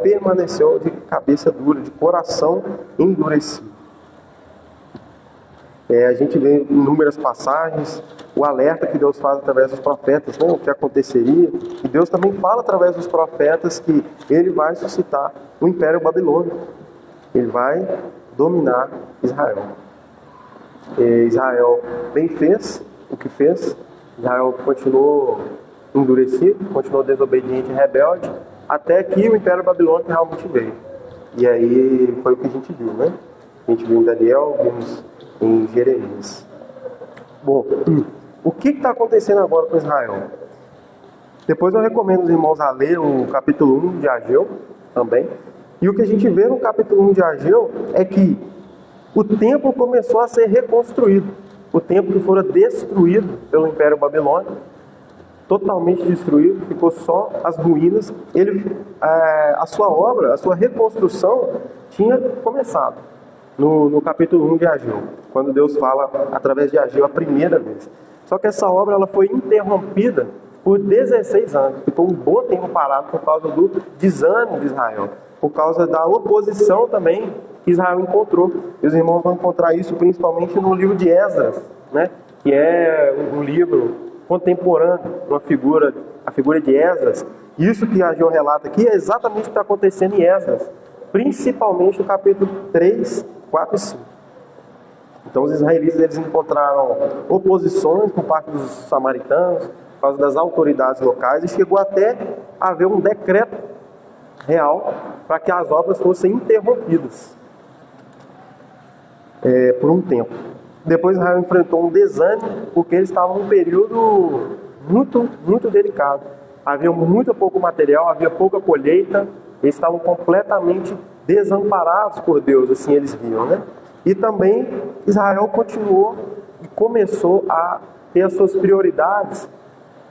permaneceu de cabeça dura, de coração endurecido. A gente vê em inúmeras passagens o alerta que Deus faz através dos profetas, né, o que aconteceria. E Deus também fala através dos profetas que Ele vai suscitar o Império Babilônico. Ele vai dominar Israel. Israel bem fez o que fez. Israel continuou endurecido, continuou desobediente e rebelde, até que o Império Babilônico realmente veio. E aí foi o que a gente viu, né? A gente viu em Daniel, vimos em Jeremias. Bom, o que está acontecendo agora com Israel? Depois eu recomendo os irmãos a ler o capítulo 1 de Ageu também. E o que a gente vê no capítulo 1 de Ageu é que o templo começou a ser reconstruído. O templo que fora destruído pelo Império Babilônico, totalmente destruído, ficou só as ruínas. A sua obra, a sua reconstrução tinha começado no capítulo 1 de Ageu, quando Deus fala através de Ageu a primeira vez. Só que essa obra ela foi interrompida por 16 anos, ficou um bom tempo parado por causa do desânimo de Israel, por causa da oposição também que Israel encontrou. E os irmãos vão encontrar isso principalmente no livro de Esdras, né? Que é um livro contemporâneo, a figura de Esdras. Isso que Ageu relata aqui é exatamente o que está acontecendo em Esdras, principalmente no capítulo 3, 4 e 5. Então os israelitas eles encontraram oposições por parte dos samaritanos, por causa das autoridades locais, e chegou até a haver um decreto real para que as obras fossem interrompidas por um tempo. Depois Israel enfrentou um desânimo, porque eles estavam num período muito, muito delicado. Havia muito pouco material, havia pouca colheita, eles estavam completamente desamparados por Deus, assim eles viam, né? E também Israel continuou e começou a ter as suas prioridades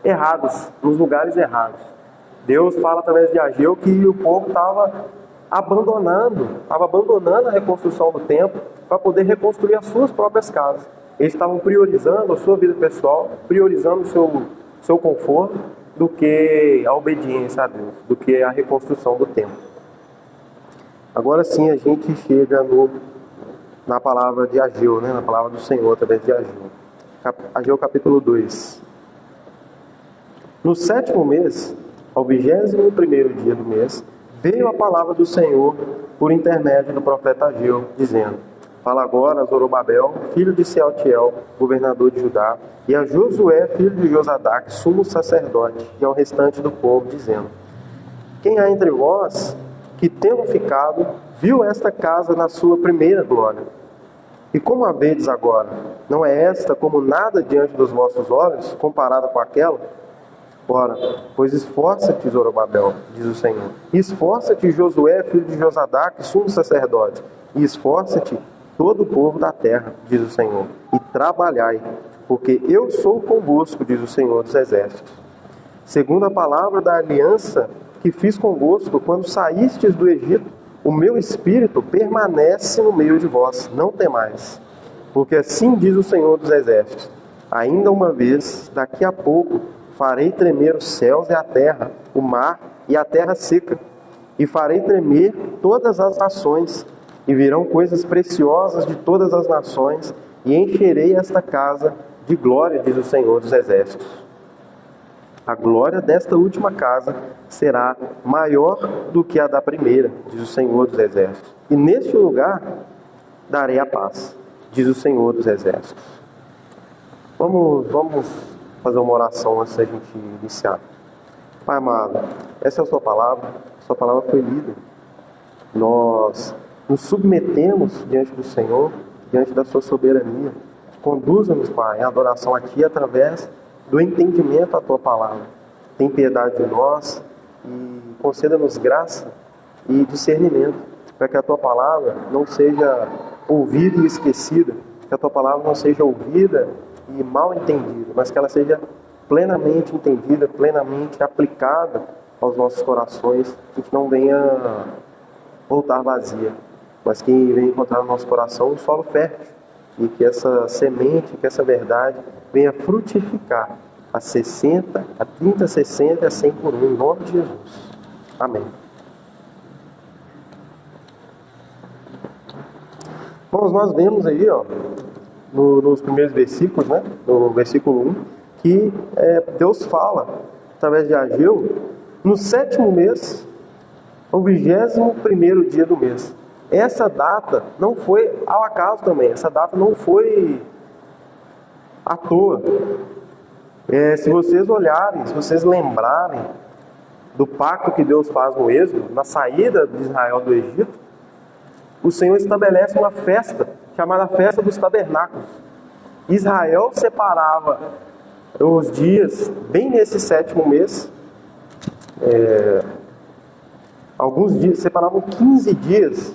erradas, nos lugares errados. Deus fala através de Ageu que o povo estava abandonando a reconstrução do templo para poder reconstruir as suas próprias casas. Eles estavam priorizando a sua vida pessoal, priorizando o seu conforto, do que a obediência a Deus, do que a reconstrução do templo. Agora sim a gente chega na palavra de Ageu, né? Na palavra do Senhor através de Ageu. Ageu capítulo 2. No 7º mês, ao 21º dia do mês, veio a palavra do Senhor por intermédio do profeta Ageu, dizendo: fala agora a Zorobabel, filho de Sealtiel, governador de Judá, e a Josué, filho de Josadac, sumo sacerdote, e ao restante do povo, dizendo: quem há entre vós que, tendo ficado, viu esta casa na sua primeira glória? E como a vedes agora? Não é esta como nada diante dos vossos olhos, comparada com aquela? Ora, pois esforça-te, Zorobabel, diz o Senhor, e esforça-te, Josué, filho de Josadac, sumo sacerdote, e esforça-te todo o povo da terra, diz o Senhor, e trabalhai, porque eu sou convosco, diz o Senhor dos exércitos. Segundo a palavra da aliança que fiz convosco quando saístes do Egito, o meu espírito permanece no meio de vós, não temais. Porque assim diz o Senhor dos exércitos: ainda uma vez, daqui a pouco, farei tremer os céus e a terra, o mar e a terra seca, e farei tremer todas as nações, e virão coisas preciosas de todas as nações, e encherei esta casa de glória, diz o Senhor dos exércitos. A glória desta última casa será maior do que a da primeira, diz o Senhor dos exércitos. E neste lugar darei a paz, diz o Senhor dos exércitos. Vamos fazer uma oração antes da gente iniciar. Pai amado, essa é a sua palavra foi lida. Nós nos submetemos diante do Senhor, diante da sua soberania. Conduza-nos, Pai, em adoração a Ti através do entendimento da Tua palavra. Tem piedade de nós e conceda-nos graça e discernimento, para que a Tua palavra não seja ouvida e esquecida, que a Tua palavra não seja ouvida e mal entendida, mas que ela seja plenamente entendida, plenamente aplicada aos nossos corações, que a gente não venha voltar vazia, mas que venha encontrar no nosso coração um solo fértil, e que essa semente, que essa verdade venha frutificar a 60, a 30, a 60 e a 100 por 1, em nome de Jesus. Amém. Bom, nós vemos aí, nos primeiros versículos, né, no versículo 1, que Deus fala, através de Ageu, no 7º mês, o 21º dia do mês. Essa data não foi ao acaso também, essa data não foi à toa. Se vocês olharem, se vocês lembrarem do pacto que Deus faz no Êxodo, na saída de Israel do Egito, o Senhor estabelece uma festa, chamada Festa dos Tabernáculos. Israel separava os dias, bem nesse 7º mês, alguns dias, separavam 15 dias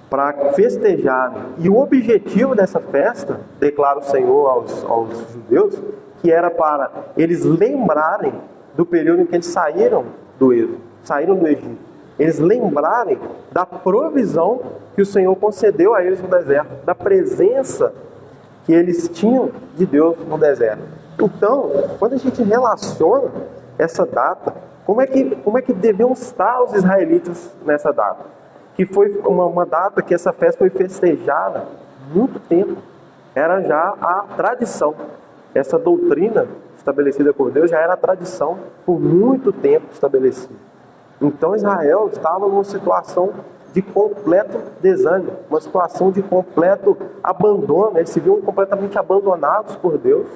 para festejarem. E o objetivo dessa festa, declara o Senhor aos judeus, que era para eles lembrarem do período em que eles saíram do Egito. Eles lembrarem da provisão que o Senhor concedeu a eles no deserto, da presença que eles tinham de Deus no deserto. Então, quando a gente relaciona essa data, como é que deviam estar os israelitas nessa data? Que foi uma data que essa festa foi festejada há muito tempo. Era já a tradição. Essa doutrina estabelecida por Deus já era a tradição por muito tempo estabelecida. Então Israel estava numa situação de completo desânimo, uma situação de completo abandono. Eles se viam completamente abandonados por Deus.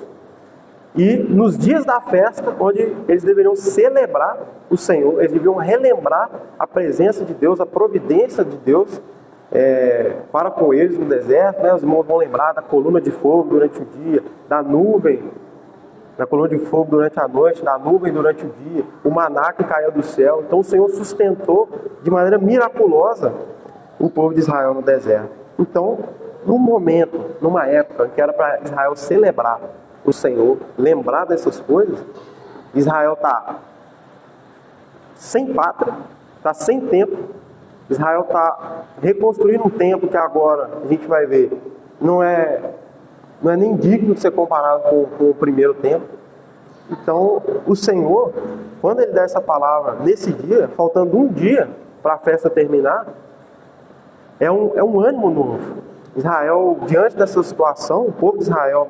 E nos dias da festa, onde eles deveriam celebrar o Senhor, eles deviam relembrar a presença de Deus, a providência de Deus para com eles no deserto, né? Os irmãos vão lembrar da coluna de fogo durante o dia, da nuvem, da coluna de fogo durante a noite, da nuvem durante o dia, o maná que caía do céu. Então o Senhor sustentou de maneira miraculosa o povo de Israel no deserto. Então, num momento, numa época em que era para Israel celebrar o Senhor, lembrar dessas coisas, Israel está sem pátria, está sem templo. Israel está reconstruindo um templo que agora, a gente vai ver, não é nem digno de ser comparado com o primeiro templo. Então, o Senhor, quando Ele dá essa palavra nesse dia, faltando um dia para a festa terminar, é um ânimo novo. Israel, diante dessa situação, o povo de Israel,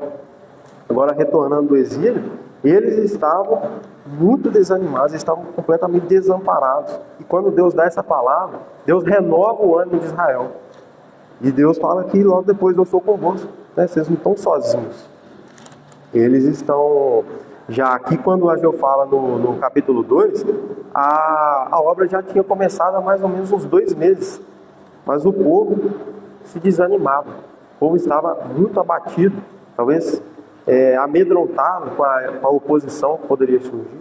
agora retornando do exílio, eles estavam muito desanimados, estavam completamente desamparados. E quando Deus dá essa palavra, Deus renova o ânimo de Israel. E Deus fala que logo depois eu sou convosco, né? Vocês não estão sozinhos. Eles estão... Já aqui, quando Ageu fala no capítulo 2, a obra já tinha começado há mais ou menos uns 2 meses. Mas o povo se desanimava. O povo estava muito abatido, talvez amedrontado com a oposição que poderia surgir.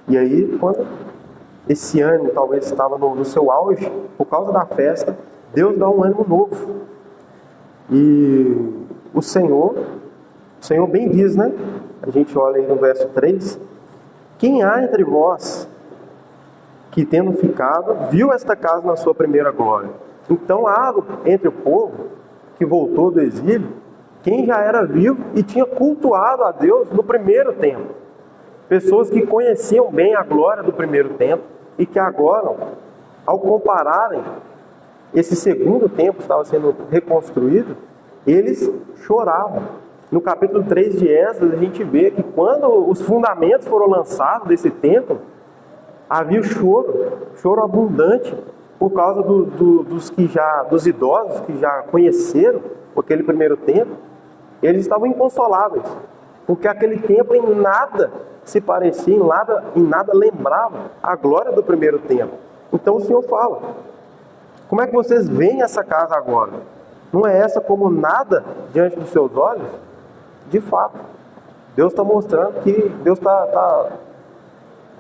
E aí, quando esse ânimo talvez estava no seu auge, por causa da festa, Deus dá um ânimo novo. E o Senhor bem diz, né? A gente olha aí no verso 3: quem há entre vós que, tendo ficado, viu esta casa na sua primeira glória? Então há entre o povo que voltou do exílio quem já era vivo e tinha cultuado a Deus no primeiro templo. Pessoas que conheciam bem a glória do primeiro templo e que agora, ao compararem esse segundo templo que estava sendo reconstruído, eles choravam. No capítulo 3 de Esdras, a gente vê que quando os fundamentos foram lançados desse templo, havia choro abundante, por causa dos idosos que já conheceram aquele primeiro templo. Eles estavam inconsoláveis, porque aquele templo em nada se parecia, em nada lembrava a glória do primeiro templo. Então o Senhor fala: como é que vocês veem essa casa agora? Não é essa como nada diante dos seus olhos? De fato, Deus está mostrando que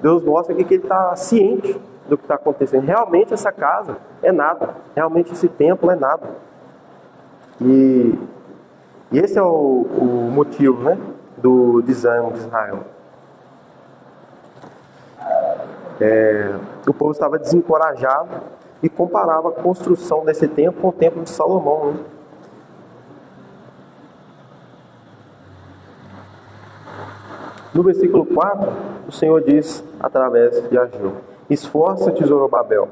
Deus mostra aqui que Ele está ciente do que está acontecendo. Realmente essa casa é nada. Realmente esse templo é nada. E esse é o motivo, né, do desânimo de Israel. O povo estava desencorajado e comparava a construção desse templo com o templo de Salomão, né? No versículo 4, o Senhor diz através de Ageu: esforça-te, Zorobabel,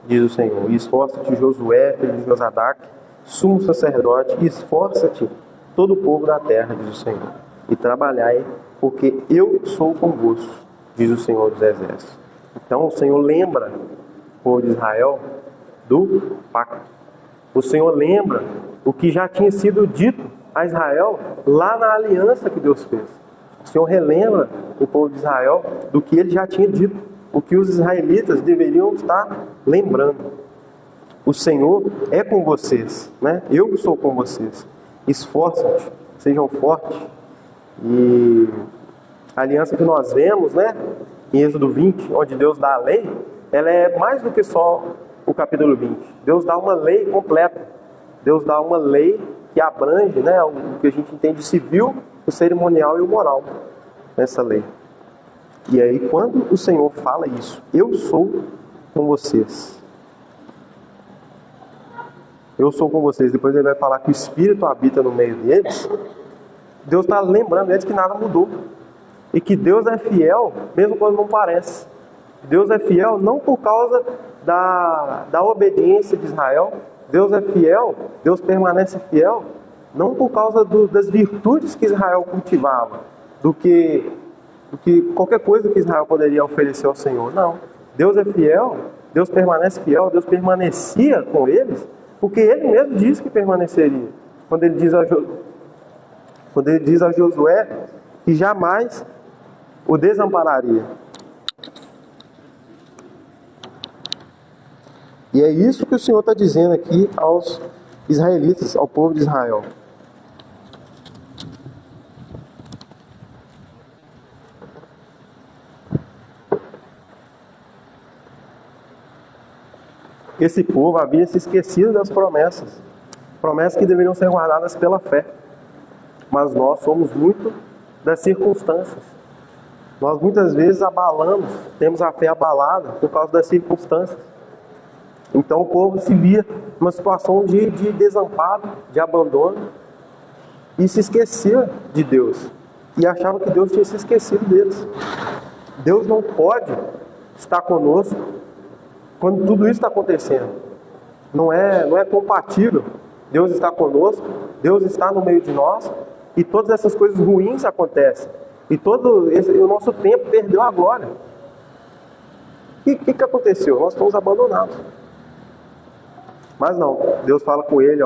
diz o Senhor, e esforça-te, Josué, filho de Josadaque, sumo sacerdote, e esforça-te todo o povo da terra, diz o Senhor, e trabalhai, porque eu sou convosco, diz o Senhor dos Exércitos. Então o Senhor lembra o povo de Israel do pacto. O Senhor lembra o que já tinha sido dito a Israel lá na aliança que Deus fez. O Senhor relembra o povo de Israel do que Ele já tinha dito, o que os israelitas deveriam estar lembrando. O Senhor é com vocês, né? Eu sou com vocês. Esforçam-te, sejam fortes. E a aliança que nós vemos, né, em Êxodo 20, onde Deus dá a lei, ela é mais do que só o capítulo 20. Deus dá uma lei completa. Deus dá uma lei que abrange, né, o que a gente entende civil, o cerimonial e o moral nessa lei. E aí, quando o Senhor fala isso, eu sou com vocês. Eu sou com vocês. Depois Ele vai falar que o Espírito habita no meio deles. Deus está lembrando eles que nada mudou. E que Deus é fiel, mesmo quando não parece. Deus é fiel não por causa da obediência de Israel. Deus é fiel, Deus permanece fiel, não por causa das virtudes que Israel cultivava, do que qualquer coisa que Israel poderia oferecer ao Senhor. Não. Deus é fiel, Deus permanece fiel, Deus permanecia com eles, porque Ele mesmo disse que permaneceria. Quando Ele diz a Josué que jamais o desampararia. E é isso que o Senhor está dizendo aqui aos israelitas, ao povo de Israel. esse povo havia se esquecido das promessas. Promessas que deveriam ser guardadas pela fé. Mas nós somos muito das circunstâncias. Nós muitas vezes abalamos, temos a fé abalada por causa das circunstâncias. Então o povo se via numa situação de desamparo, de abandono, e se esquecia de Deus. E achava que Deus tinha se esquecido deles. Deus não pode estar conosco quando tudo isso está acontecendo. Não é compatível. Deus está conosco, Deus está no meio de nós, e todas essas coisas ruins acontecem. E o nosso tempo perdeu a glória. E o que aconteceu? Nós fomos abandonados. Mas não, Deus fala com ele,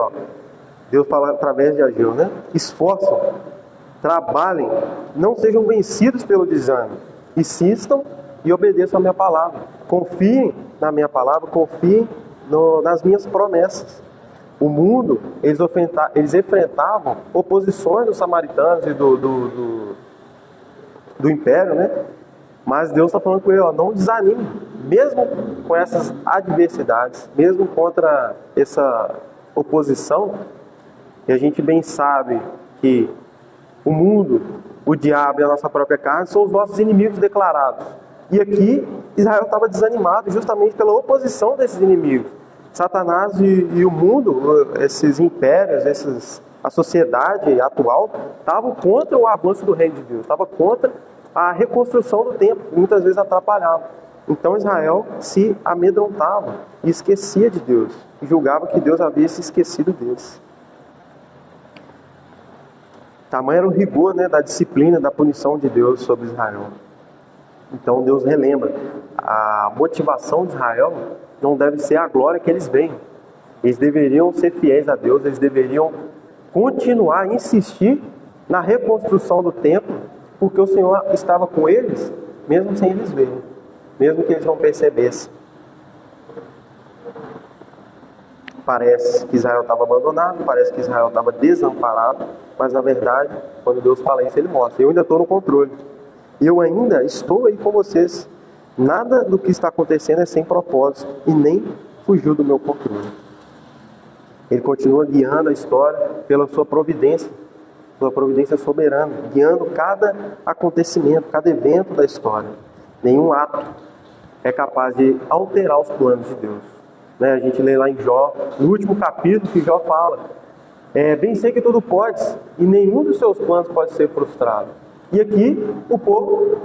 Deus fala através de Ageu, né? Esforçam, trabalhem, não sejam vencidos pelo desânimo. Insistam e obedeçam a minha palavra. Confiem na minha palavra, confiem nas minhas promessas. O mundo, eles enfrentavam oposições dos samaritanos e do império, né? Mas Deus está falando com ele, não desanime, mesmo com essas adversidades, mesmo contra essa oposição, e a gente bem sabe que o mundo, o diabo e a nossa própria carne são os nossos inimigos declarados. E aqui Israel estava desanimado justamente pela oposição desses inimigos. Satanás e o mundo, esses impérios, a sociedade atual, estavam contra o avanço do reino de Deus, estava contra a reconstrução do templo, muitas vezes atrapalhava. Então Israel se amedrontava e esquecia de Deus, e julgava que Deus havia se esquecido deles. Tamanho era o rigor, da disciplina, da punição de Deus sobre Israel. Então Deus relembra, a motivação de Israel não deve ser a glória que eles veem. Eles deveriam ser fiéis a Deus, eles deveriam continuar a insistir na reconstrução do templo, porque o Senhor estava com eles, mesmo sem eles verem, mesmo que eles não percebessem. Parece que Israel estava abandonado, parece que Israel estava desamparado, mas na verdade, quando Deus fala isso, Ele mostra: eu ainda estou no controle, eu ainda estou aí com vocês. Nada do que está acontecendo é sem propósito e nem fugiu do meu controle. Ele continua guiando a história pela sua providência soberana, guiando cada acontecimento, cada evento da história. Nenhum ato é capaz de alterar os planos de Deus. A gente lê lá em Jó, no último capítulo, que Jó fala: bem sei que tudo podes, e nenhum dos seus planos pode ser frustrado. E aqui o povo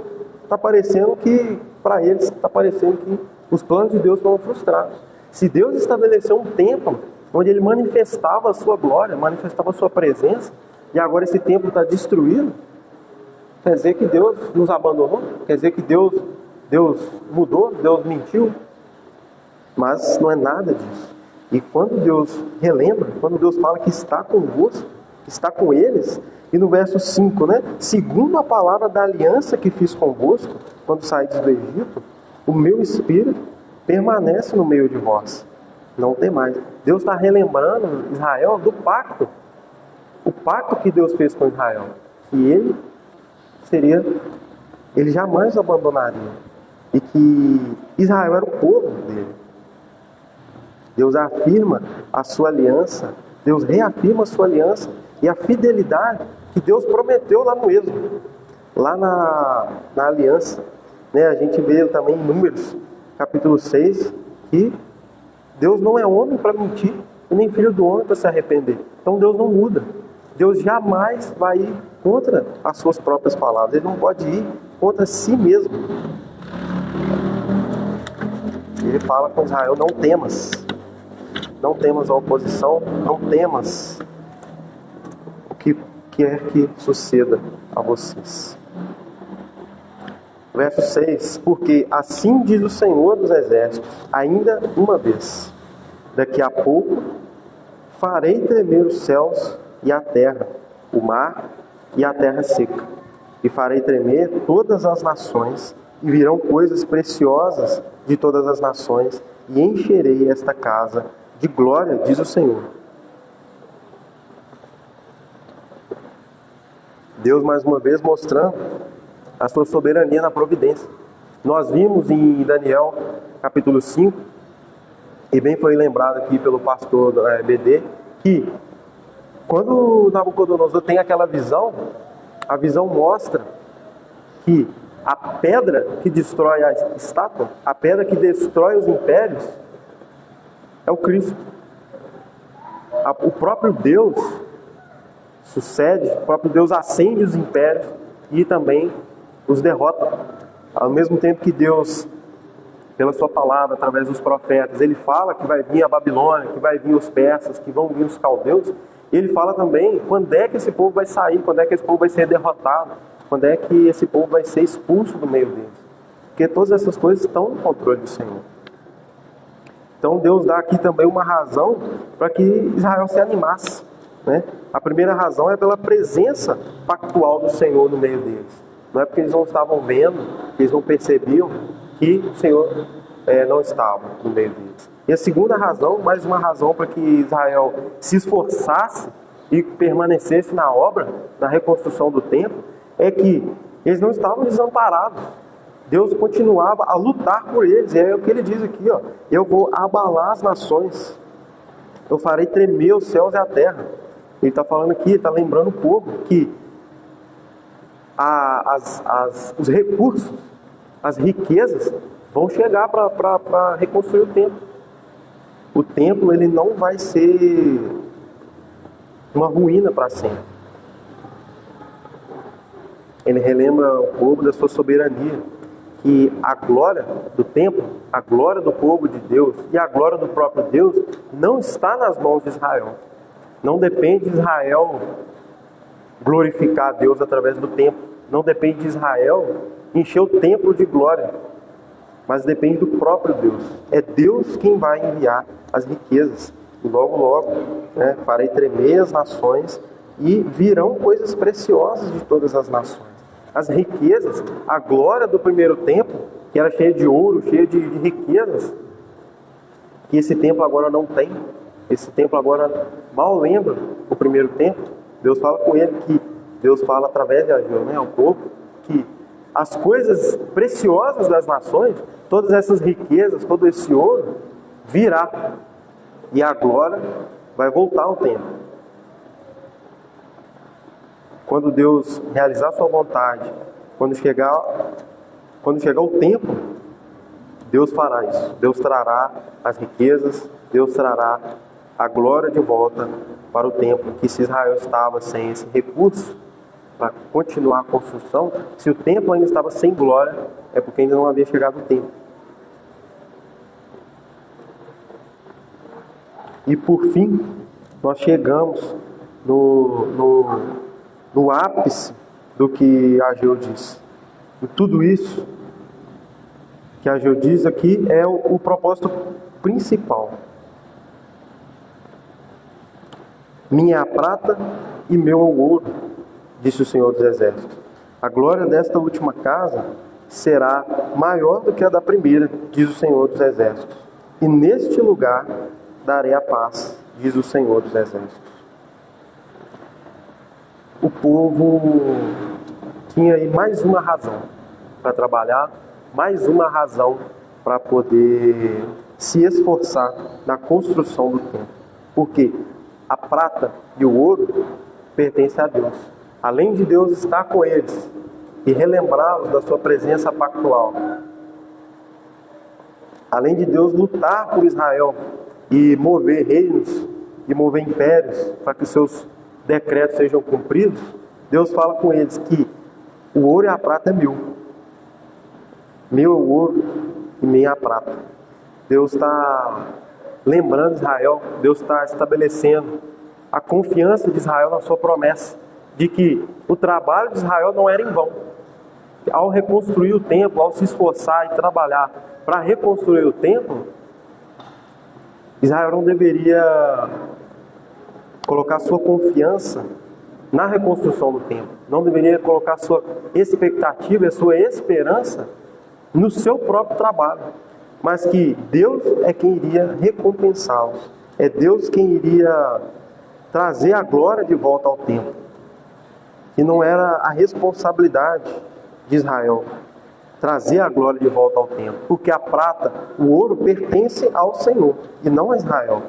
está parecendo que, para eles, está parecendo que os planos de Deus foram frustrados. Se Deus estabeleceu um templo onde Ele manifestava a sua glória, manifestava a sua presença, e agora esse templo está destruído, quer dizer que Deus nos abandonou? Quer dizer que Deus mudou? Deus mentiu? Mas não é nada disso. E quando Deus relembra, quando Deus fala que está convosco, está com eles, e no verso 5, segundo a palavra da aliança que fiz convosco, quando saídes do Egito, o meu espírito permanece no meio de vós. Não tem mais. Deus está relembrando Israel do pacto. O pacto que Deus fez com Israel. Que ele jamais o abandonaria. E que Israel era o povo dele. Deus afirma a sua aliança. Deus reafirma a sua aliança. E a fidelidade que Deus prometeu lá no Êxodo. Lá na aliança. A gente vê também em Números, capítulo 6, que Deus não é homem para mentir, e nem filho do homem para se arrepender. Então Deus não muda. Deus jamais vai ir contra as suas próprias palavras. Ele não pode ir contra si mesmo. Ele fala com Israel: não temas. Não temas a oposição, não temas o que quer que suceda a vocês. Verso 6: porque assim diz o Senhor dos Exércitos, ainda uma vez, daqui a pouco farei tremer os céus e a terra, o mar e a terra seca, e farei tremer todas as nações, e virão coisas preciosas de todas as nações, e encherei esta casa de glória, diz o Senhor. Deus mais uma vez mostrando a sua soberania na providência. Nós vimos em Daniel capítulo 5 E bem foi lembrado aqui pelo pastor BD, que quando Nabucodonosor tem aquela visão, a visão mostra que a pedra que destrói a estátua, a pedra que destrói os impérios, é o Cristo. O próprio Deus sucede, o próprio Deus acende os impérios e também os derrota. Ao mesmo tempo que Deus, pela sua palavra, através dos profetas, ele fala que vai vir a Babilônia, que vai vir os persas, que vão vir os caldeus, ele fala também quando é que esse povo vai sair, quando é que esse povo vai ser derrotado, quando é que esse povo vai ser expulso do meio deles. Porque todas essas coisas estão no controle do Senhor. Então Deus dá aqui também uma razão para que Israel se animasse, né? A primeira razão é pela presença pactual do Senhor no meio deles. Não é porque eles não estavam vendo, que eles não percebiam que o Senhor não estava no meio deles. E a segunda razão, mais uma razão para que Israel se esforçasse e permanecesse na obra, na reconstrução do templo, é que eles não estavam desamparados. Deus continuava a lutar por eles. E é o que ele diz aqui, ó: eu vou abalar as nações, eu farei tremer os céus e a terra. Ele está falando aqui, está lembrando o povo que os recursos, as riquezas vão chegar para reconstruir o templo. O templo, ele não vai ser uma ruína para sempre. Ele relembra o povo da sua soberania, que a glória do templo, a glória do povo de Deus e a glória do próprio Deus não está nas mãos de Israel. Não depende de Israel glorificar a Deus através do templo. Não depende de Israel encher o templo de glória. Mas depende do próprio Deus. É Deus quem vai enviar as riquezas. E logo, né, farei tremer as nações e virão coisas preciosas de todas as nações. As riquezas, a glória do primeiro templo, que era cheia de ouro, cheia de riquezas, que esse templo agora não tem. Esse templo agora mal lembra o primeiro templo. Deus fala com ele que, Deus fala através de Ageu, né, ao povo, que as coisas preciosas das nações, todas essas riquezas, todo esse ouro, virá. E a glória vai voltar ao templo. Quando Deus realizar sua vontade, quando chegar o tempo, Deus fará isso. Deus trará as riquezas, Deus trará a glória de volta para o templo, que se Israel estava sem esse recurso para continuar a construção, se o templo ainda estava sem glória, é porque ainda não havia chegado o tempo. E por fim, nós chegamos no ápice do que Ageu diz. E tudo isso que Ageu diz aqui é o propósito principal. Minha é a prata e meu é o ouro, disse o Senhor dos Exércitos. A glória desta última casa será maior do que a da primeira, diz o Senhor dos Exércitos. E neste lugar darei a paz, diz o Senhor dos Exércitos. O povo tinha aí mais uma razão para trabalhar, mais uma razão para poder se esforçar na construção do templo. Porque a prata e o ouro pertencem a Deus. Além de Deus estar com eles e relembrá-los da sua presença pactual, além de Deus lutar por Israel e mover reinos e mover impérios para que seus decretos sejam cumpridos, Deus fala com eles que o ouro e a prata é meu. Meu é o ouro e minha é a prata. Deus está lembrando Israel, Deus está estabelecendo a confiança de Israel na sua promessa, de que o trabalho de Israel não era em vão. Ao reconstruir o templo, ao se esforçar e trabalhar para reconstruir o templo, Israel não deveria colocar sua confiança na reconstrução do templo. Não deveria colocar sua expectativa e sua esperança no seu próprio trabalho. Mas que Deus é quem iria recompensá-los. É Deus quem iria trazer a glória de volta ao templo. Que não era a responsabilidade de Israel. trazer a glória de volta ao templo, porque a prata, o ouro pertence ao Senhor e não a Israel.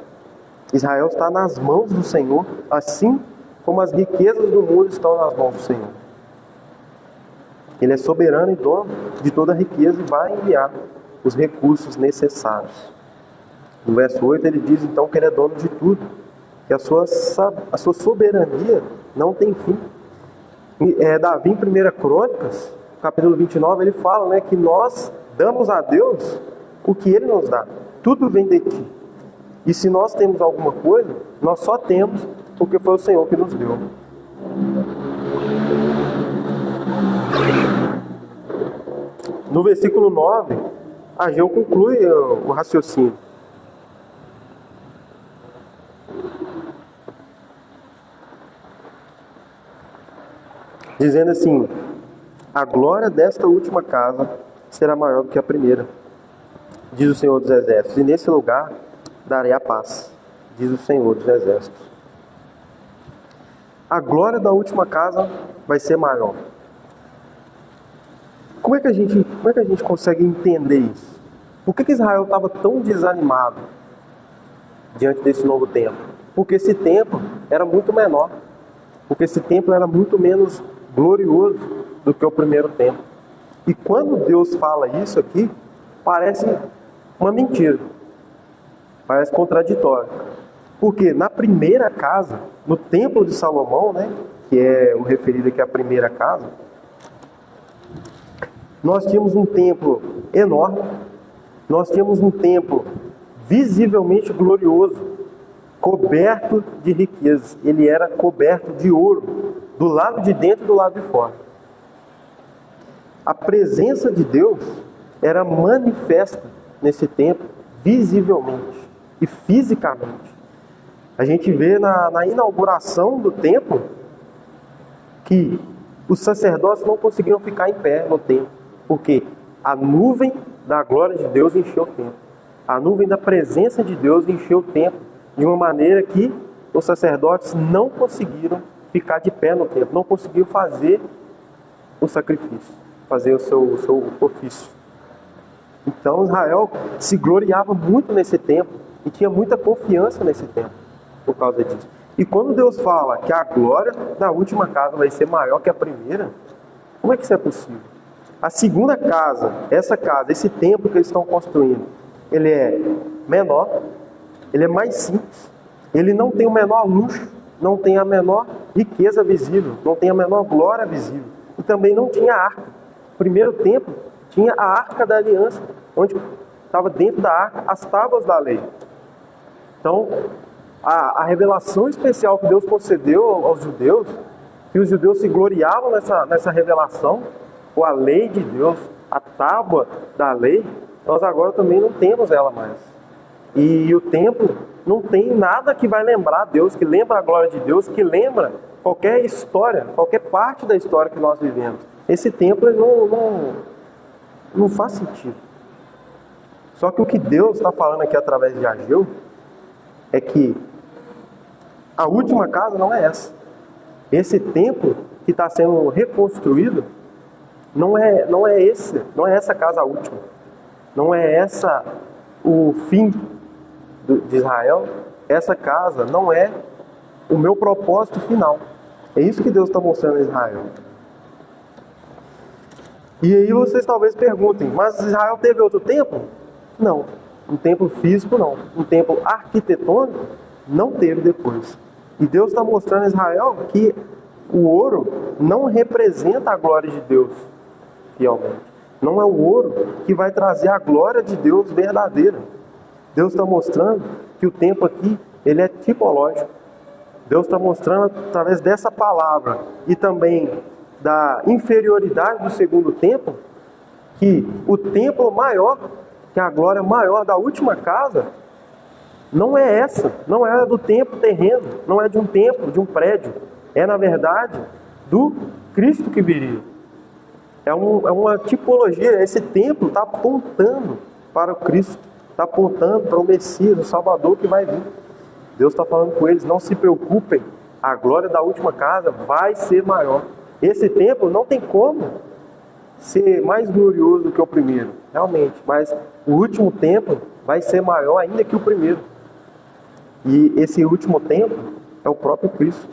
Israel está nas mãos do Senhor, assim como as riquezas do mundo estão nas mãos do Senhor. Ele é soberano e dono de toda a riqueza e vai enviar os recursos necessários. No verso 8 ele diz então que ele é dono de tudo, que a sua soberania não tem fim. Davi em 1 Crônicas, capítulo 29, ele fala, né, que nós damos a Deus o que Ele nos dá. Tudo vem de Ti. E se nós temos alguma coisa, nós só temos porque foi o Senhor que nos deu. No versículo 9, Ageu conclui o raciocínio. Dizendo assim: a glória desta última casa será maior do que a primeira, diz o Senhor dos Exércitos, e nesse lugar darei a paz, diz o Senhor dos Exércitos. A glória da última casa vai ser maior. Como é que a gente consegue entender isso? Por que Israel estava tão desanimado diante desse novo templo? Porque esse templo era muito menor, porque esse templo era muito menos glorioso do que o primeiro templo. E quando Deus fala isso aqui, parece uma mentira, parece contraditório. Porque na primeira casa, no templo de Salomão, né, que é o referido aqui à primeira casa, nós tínhamos um templo enorme, nós tínhamos um templo visivelmente glorioso, coberto de riquezas. Ele era coberto de ouro, do lado de dentro e do lado de fora. A presença de Deus era manifesta nesse templo, visivelmente e fisicamente. A gente vê na inauguração do templo que os sacerdotes não conseguiram ficar em pé no templo, porque a nuvem da glória de Deus encheu o templo. A nuvem da presença de Deus encheu o templo de uma maneira que os sacerdotes não conseguiram ficar de pé no templo, não conseguiram fazer o sacrifício, fazer o seu ofício. Então Israel se gloriava muito nesse templo e tinha muita confiança nesse templo por causa disso. E quando Deus fala que a glória da última casa vai ser maior que a primeira, como é que isso é possível? A segunda casa, esse templo que eles estão construindo, ele é menor, ele é mais simples, ele não tem o menor luxo, não tem a menor riqueza visível, não tem a menor glória visível, e também não tinha arca. O primeiro templo tinha a arca da aliança, onde estava dentro da arca as tábuas da lei. Então, a revelação especial que Deus concedeu aos judeus, que os judeus se gloriavam nessa revelação, ou a lei de Deus, a tábua da lei, nós agora também não temos ela mais. E o templo não tem nada que vai lembrar Deus, que lembra a glória de Deus, que lembra qualquer história, qualquer parte da história que nós vivemos. Esse templo não faz sentido. Só que o que Deus está falando aqui através de Ageu é que a última casa não é essa. Esse templo que está sendo reconstruído não é essa casa última. Não é essa o fim de Israel. Essa casa não é o meu propósito final. É isso que Deus está mostrando a Israel. E aí vocês talvez perguntem, mas Israel teve outro templo? Não. Um templo físico não. Um templo arquitetônico não teve depois. E Deus está mostrando a Israel que o ouro não representa a glória de Deus fielmente. Não é o ouro que vai trazer a glória de Deus verdadeira. Deus está mostrando que o templo aqui, ele é tipológico. Deus está mostrando através dessa palavra e também da inferioridade do segundo templo, que o templo maior, que a glória maior da última casa, não é essa, não é do templo terreno, não é de um templo, de um prédio. É, na verdade, do Cristo que viria. É uma tipologia, esse templo está apontando para o Cristo, está apontando para o Messias, o Salvador que vai vir. Deus está falando com eles, não se preocupem, a glória da última casa vai ser maior. Esse templo não tem como ser mais glorioso do que o primeiro, realmente, mas o último templo vai ser maior ainda que o primeiro. E esse último templo é o próprio Cristo.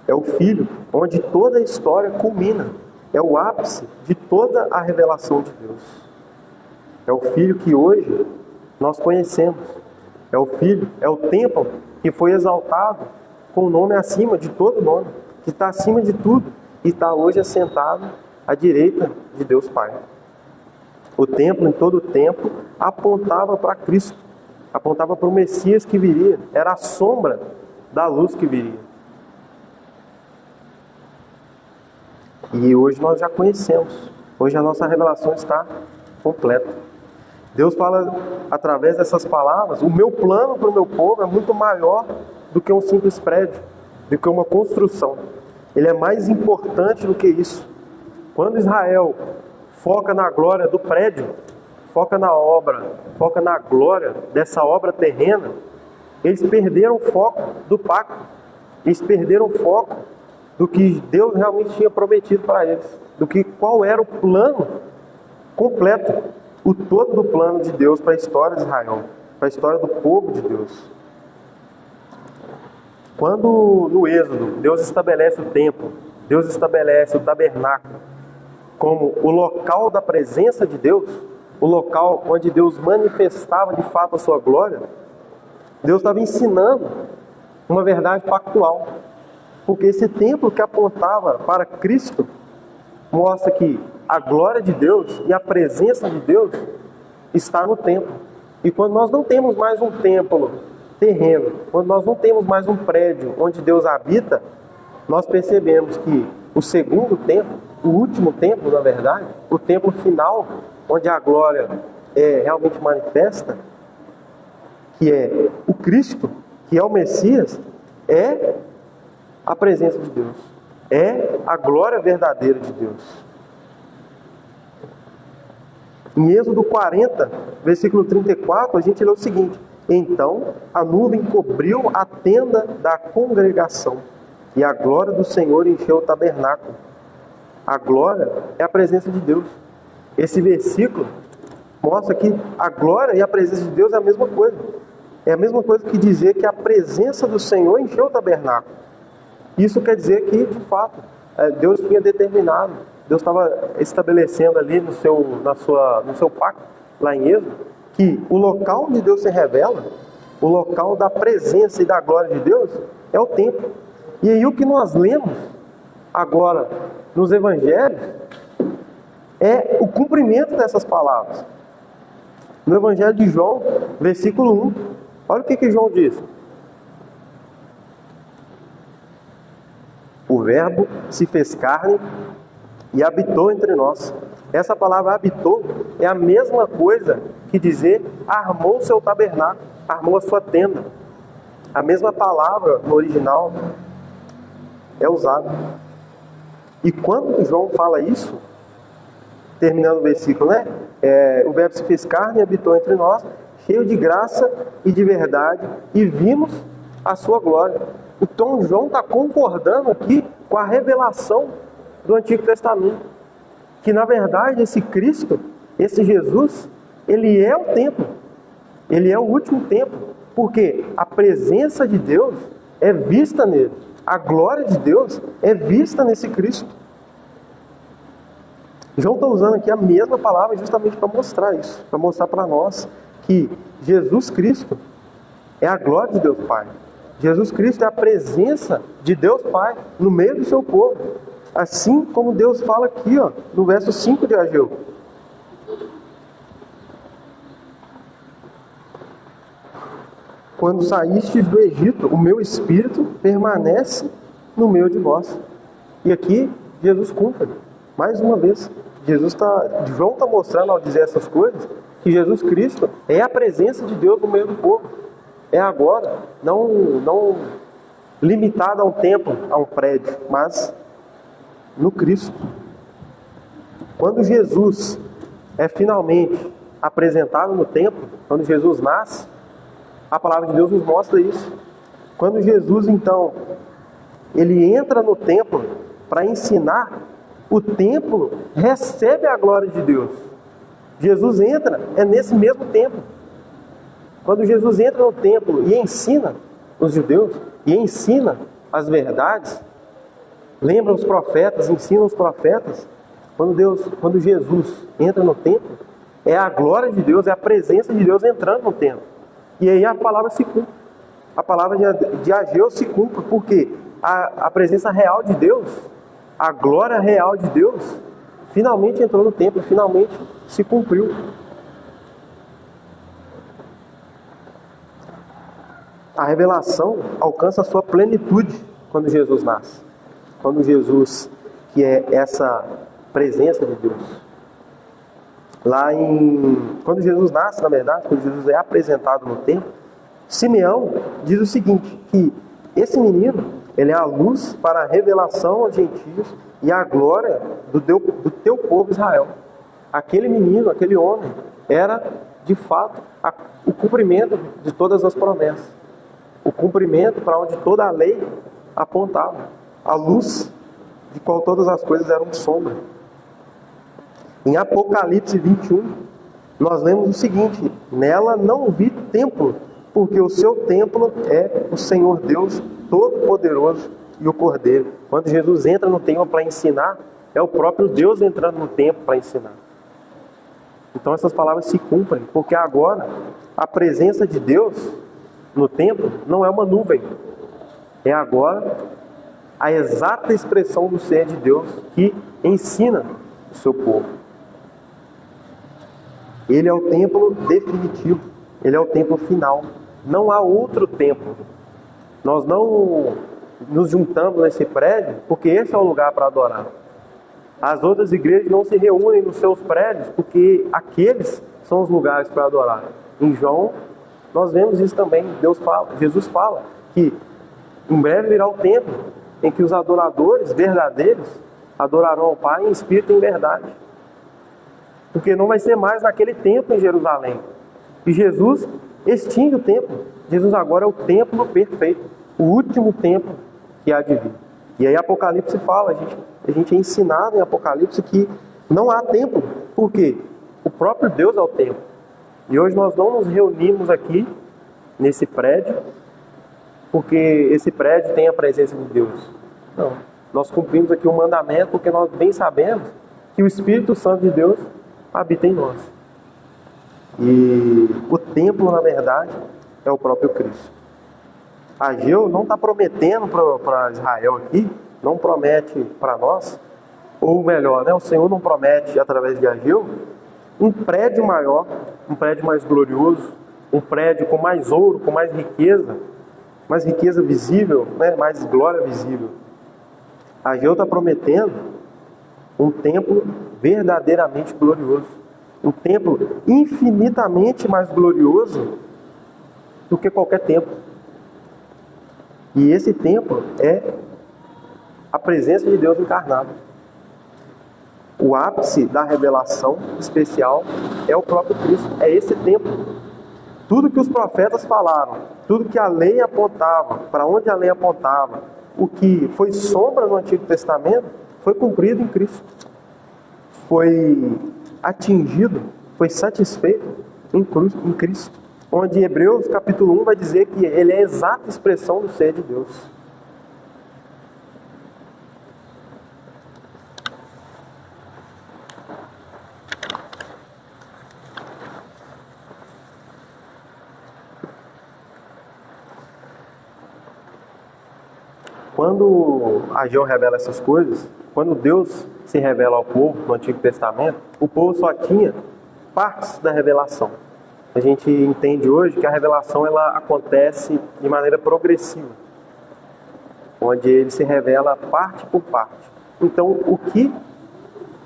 É o Filho, onde toda a história culmina. É o ápice de toda a revelação de Deus. É o Filho que hoje nós conhecemos. É o Filho, é o templo que foi exaltado com o nome acima de todo nome, que está acima de tudo e está hoje assentado à direita de Deus Pai. O templo, em todo o tempo, apontava para Cristo, apontava para o Messias que viria, era a sombra da luz que viria. E hoje nós já conhecemos, hoje a nossa revelação está completa. Deus fala através dessas palavras: o meu plano para o meu povo é muito maior do que um simples prédio, do que uma construção. Ele é mais importante do que isso. Quando Israel foca na glória do prédio, foca na obra, foca na glória dessa obra terrena, eles perderam o foco do pacto, eles perderam o foco do que Deus realmente tinha prometido para eles, qual era o plano completo, o todo do plano de Deus para a história de Israel, para a história do povo de Deus. Quando no Êxodo Deus estabelece o templo, Deus estabelece o tabernáculo como o local da presença de Deus, o local onde Deus manifestava de fato a sua glória, Deus estava ensinando uma verdade pactual. Porque esse templo que apontava para Cristo mostra que a glória de Deus e a presença de Deus está no templo. E quando nós não temos mais um templo terreno, quando nós não temos mais um prédio onde Deus habita, nós percebemos que o segundo templo, o último templo, na verdade, o templo final, onde a glória é realmente manifesta, que é o Cristo, que é o Messias, é a presença de Deus, é a glória verdadeira de Deus. Em Êxodo 40, versículo 34, a gente lê o seguinte: então a nuvem cobriu a tenda da congregação, e a glória do Senhor encheu o tabernáculo. A glória é a presença de Deus. Esse versículo mostra que a glória e a presença de Deus é a mesma coisa. É a mesma coisa que dizer que a presença do Senhor encheu o tabernáculo. Isso quer dizer que, de fato, Deus tinha determinado, Deus estava estabelecendo ali no seu pacto, lá em Êxodo, que o local onde Deus se revela, o local da presença e da glória de Deus, é o templo. E aí o que nós lemos agora nos evangelhos é o cumprimento dessas palavras. No Evangelho de João, versículo 1, olha o que João diz: o Verbo se fez carne e habitou entre nós. Essa palavra habitou é a mesma coisa que dizer armou seu tabernáculo, armou a sua tenda. A mesma palavra no original é usada. E quando João fala isso, terminando o versículo, né? O Verbo se fez carne e habitou entre nós, cheio de graça e de verdade, e vimos a sua glória. Então João está concordando aqui com a revelação do Antigo Testamento, que na verdade esse Cristo, esse Jesus, ele é o templo, ele é o último templo, porque a presença de Deus é vista nele, a glória de Deus é vista nesse Cristo. João está usando aqui a mesma palavra justamente para mostrar isso, para mostrar para nós que Jesus Cristo é a glória de Deus Pai. Jesus Cristo é a presença de Deus Pai no meio do seu povo. Assim como Deus fala aqui, no verso 5 de Ageu. Quando saístes do Egito, o meu Espírito permanece no meio de vós. E aqui Jesus cumpre, mais uma vez. João está mostrando ao dizer essas coisas, que Jesus Cristo é a presença de Deus no meio do povo. É agora, não limitado a um templo, a um prédio, mas no Cristo. Quando Jesus é finalmente apresentado no templo, quando Jesus nasce, a palavra de Deus nos mostra isso. Quando Jesus, então, ele entra no templo para ensinar o templo recebe a glória de Deus. Jesus entra, é nesse mesmo templo. Quando Jesus entra no templo e ensina os judeus, e ensina as verdades, lembra os profetas, ensina os profetas, quando Jesus entra no templo, é a glória de Deus, é a presença de Deus entrando no templo. E aí a palavra se cumpre. A palavra de Ageu se cumpre, porque a presença real de Deus, a glória real de Deus, finalmente entrou no templo, finalmente se cumpriu. A revelação alcança a sua plenitude quando Jesus nasce. Quando Jesus, que é essa presença de Deus. Quando Jesus nasce, na verdade, quando Jesus é apresentado no templo, Simeão diz o seguinte, que esse menino, ele é a luz para a revelação aos gentios e a glória do teu povo Israel. Aquele menino, aquele homem, era, de fato, o cumprimento de todas as promessas. O cumprimento para onde toda a lei apontava. A luz de qual todas as coisas eram sombra. Em Apocalipse 21, nós lemos o seguinte: nela não vi templo, porque o seu templo é o Senhor Deus Todo-Poderoso e o Cordeiro. Quando Jesus entra no templo para ensinar, é o próprio Deus entrando no templo para ensinar. Então essas palavras se cumprem, porque agora a presença de Deus no templo não é uma nuvem, é agora a exata expressão do ser de Deus que ensina o seu povo. Ele é o templo definitivo, ele é o templo final. Não há outro templo. Nós não nos juntamos nesse prédio porque esse é o lugar para adorar. As outras igrejas não se reúnem nos seus prédios porque aqueles são os lugares para adorar. Em João, nós vemos isso também. Jesus fala que em breve virá o tempo em que os adoradores verdadeiros adorarão ao Pai em espírito e em verdade. Porque não vai ser mais naquele templo em Jerusalém. E Jesus extingue o templo. Jesus agora é o templo perfeito, o último templo que há de vir. E aí Apocalipse fala, a gente é ensinado em Apocalipse que não há templo. Por quê? O próprio Deus é o templo. E hoje nós não nos reunimos aqui, nesse prédio, porque esse prédio tem a presença de Deus. Não. Nós cumprimos aqui o mandamento porque nós bem sabemos que o Espírito Santo de Deus habita em nós. E o templo, na verdade, é o próprio Cristo. Ageu não está prometendo para Israel aqui, não promete para nós, ou melhor, o Senhor não promete através de Ageu, um prédio maior, um prédio mais glorioso, um prédio com mais ouro, com mais riqueza visível, mais glória visível. Ageu está prometendo um templo verdadeiramente glorioso, um templo infinitamente mais glorioso do que qualquer templo. E esse templo é a presença de Deus encarnado. O ápice da revelação especial é o próprio Cristo, é esse templo. Tudo que os profetas falaram, tudo que a lei apontava, para onde a lei apontava, o que foi sombra no Antigo Testamento, foi cumprido em Cristo. Foi atingido, foi satisfeito em Cristo. Onde Hebreus capítulo 1 vai dizer que ele é a exata expressão do ser de Deus. Quando Ageu revela essas coisas, quando Deus se revela ao povo no Antigo Testamento, o povo só tinha partes da revelação. A gente entende hoje que a revelação ela acontece de maneira progressiva, onde ele se revela parte por parte. Então, o que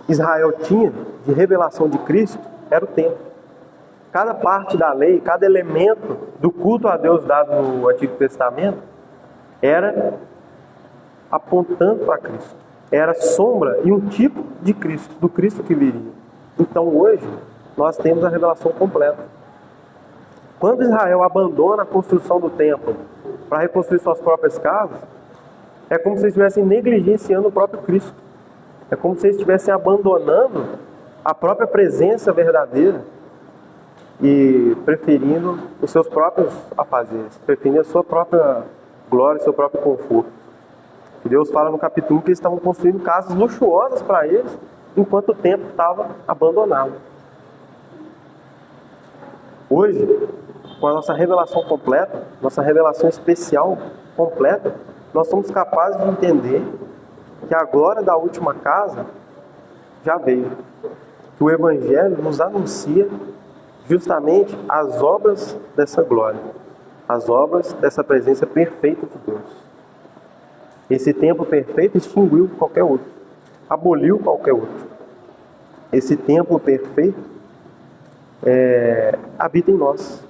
Israel tinha de revelação de Cristo era o templo. Cada parte da lei, cada elemento do culto a Deus dado no Antigo Testamento era apontando para Cristo. Era sombra e um tipo de Cristo, do Cristo que viria. Então, hoje, nós temos a revelação completa. Quando Israel abandona a construção do templo para reconstruir suas próprias casas, é como se estivessem negligenciando o próprio Cristo. É como se eles estivessem abandonando a própria presença verdadeira e preferindo os seus próprios afazeres, preferindo a sua própria glória, o seu próprio conforto. E Deus fala no capítulo 1 que eles estavam construindo casas luxuosas para eles, enquanto o templo estava abandonado. Hoje, com a nossa revelação completa, nossa revelação especial completa, nós somos capazes de entender que a glória da última casa já veio. Que o Evangelho nos anuncia justamente as obras dessa glória, as obras dessa presença perfeita de Deus. Esse templo perfeito extinguiu qualquer outro, aboliu qualquer outro. Esse templo perfeito habita em nós.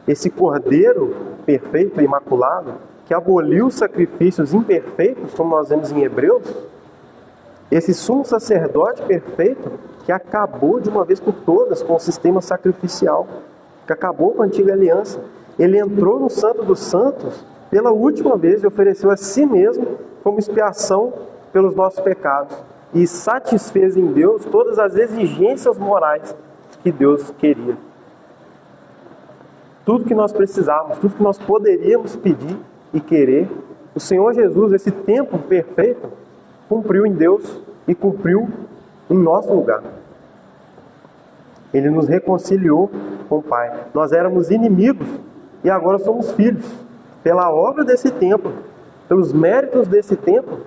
Esse Cordeiro perfeito e imaculado, que aboliu sacrifícios imperfeitos, como nós vemos em Hebreus, esse sumo sacerdote perfeito, que acabou de uma vez por todas com o sistema sacrificial, que acabou com a antiga aliança. Ele entrou no Santo dos Santos pela última vez e ofereceu a si mesmo como expiação pelos nossos pecados e satisfez em Deus todas as exigências morais que Deus queria. Tudo que nós precisávamos, tudo que nós poderíamos pedir e querer, o Senhor Jesus, esse tempo perfeito, cumpriu em Deus e cumpriu em nosso lugar. Ele nos reconciliou com o Pai. Nós éramos inimigos e agora somos filhos. Pela obra desse templo, pelos méritos desse templo,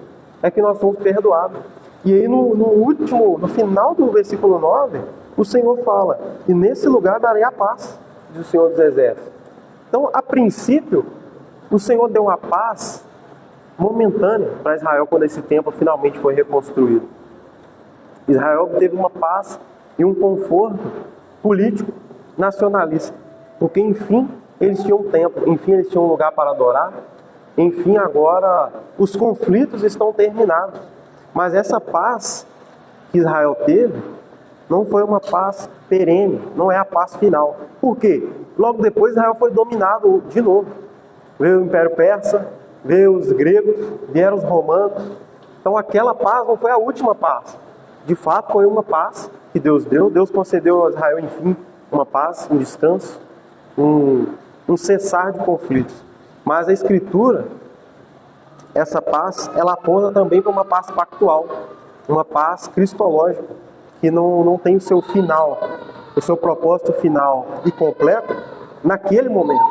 é que nós somos perdoados. E aí no final do versículo 9, o Senhor fala: e nesse lugar darei a paz, diz o Senhor dos Exércitos. Então, a princípio, o Senhor deu uma paz momentânea para Israel quando esse templo finalmente foi reconstruído. Israel teve uma paz e um conforto político, nacionalista, porque enfim eles tinham um templo, enfim eles tinham um lugar para adorar, enfim agora os conflitos estão terminados. Mas essa paz que Israel teve não foi uma paz perene, não é a paz final. Por quê? Logo depois Israel foi dominado de novo. Veio o Império Persa, veio os gregos, vieram os romanos. Então aquela paz não foi a última paz. De fato foi uma paz que Deus deu. Deus concedeu a Israel, enfim, uma paz, um descanso, um cessar de conflitos. Mas a Escritura, essa paz, ela aponta também para uma paz pactual, uma paz cristológica, que não tem o seu final, o seu propósito final e completo naquele momento.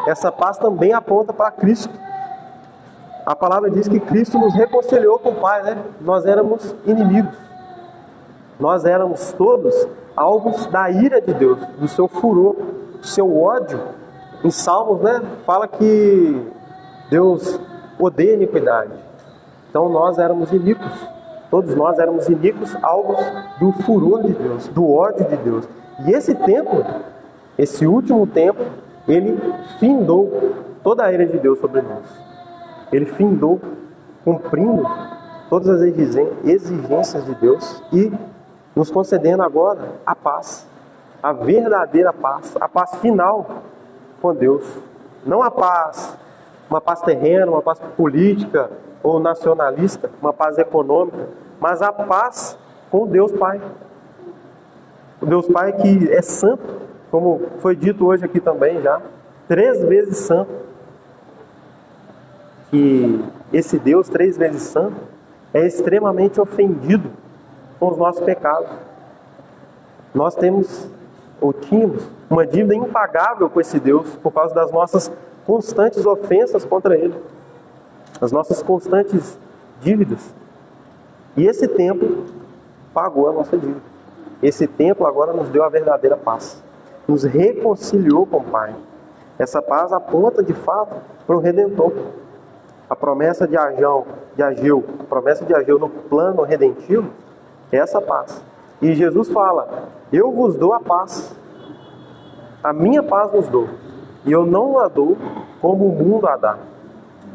Essa paz também aponta para Cristo. A palavra diz que Cristo nos reconciliou com o Pai, né? Nós éramos inimigos. Nós éramos todos alvos da ira de Deus, do seu furor, do seu ódio. Em Salmos, né, fala que Deus odeia a iniquidade. Então nós éramos iníquos. Todos nós éramos iníquos, alvos do furor de Deus, do ódio de Deus. E esse tempo, esse último tempo, ele findou toda a ira de Deus sobre nós. Ele findou, cumprindo todas as exigências de Deus e nos concedendo agora a paz, a verdadeira paz, a paz final com Deus. Não a paz, uma paz terrena, uma paz política ou nacionalista, uma paz econômica, mas a paz com Deus Pai. O Deus Pai que é santo, como foi dito hoje aqui também já, 3 vezes santo. Que esse Deus 3 vezes santo é extremamente ofendido com os nossos pecados. Nós tínhamos uma dívida impagável com esse Deus por causa das nossas constantes ofensas contra Ele, as nossas constantes dívidas. E esse templo pagou a nossa dívida. Esse templo agora nos deu a verdadeira paz, nos reconciliou com o Pai. Essa paz aponta de fato para o Redentor. A promessa de Ageu, a promessa de Ageu no plano redentivo é essa paz. E Jesus fala: eu vos dou a paz, a minha paz vos dou, e eu não a dou como o mundo a dá.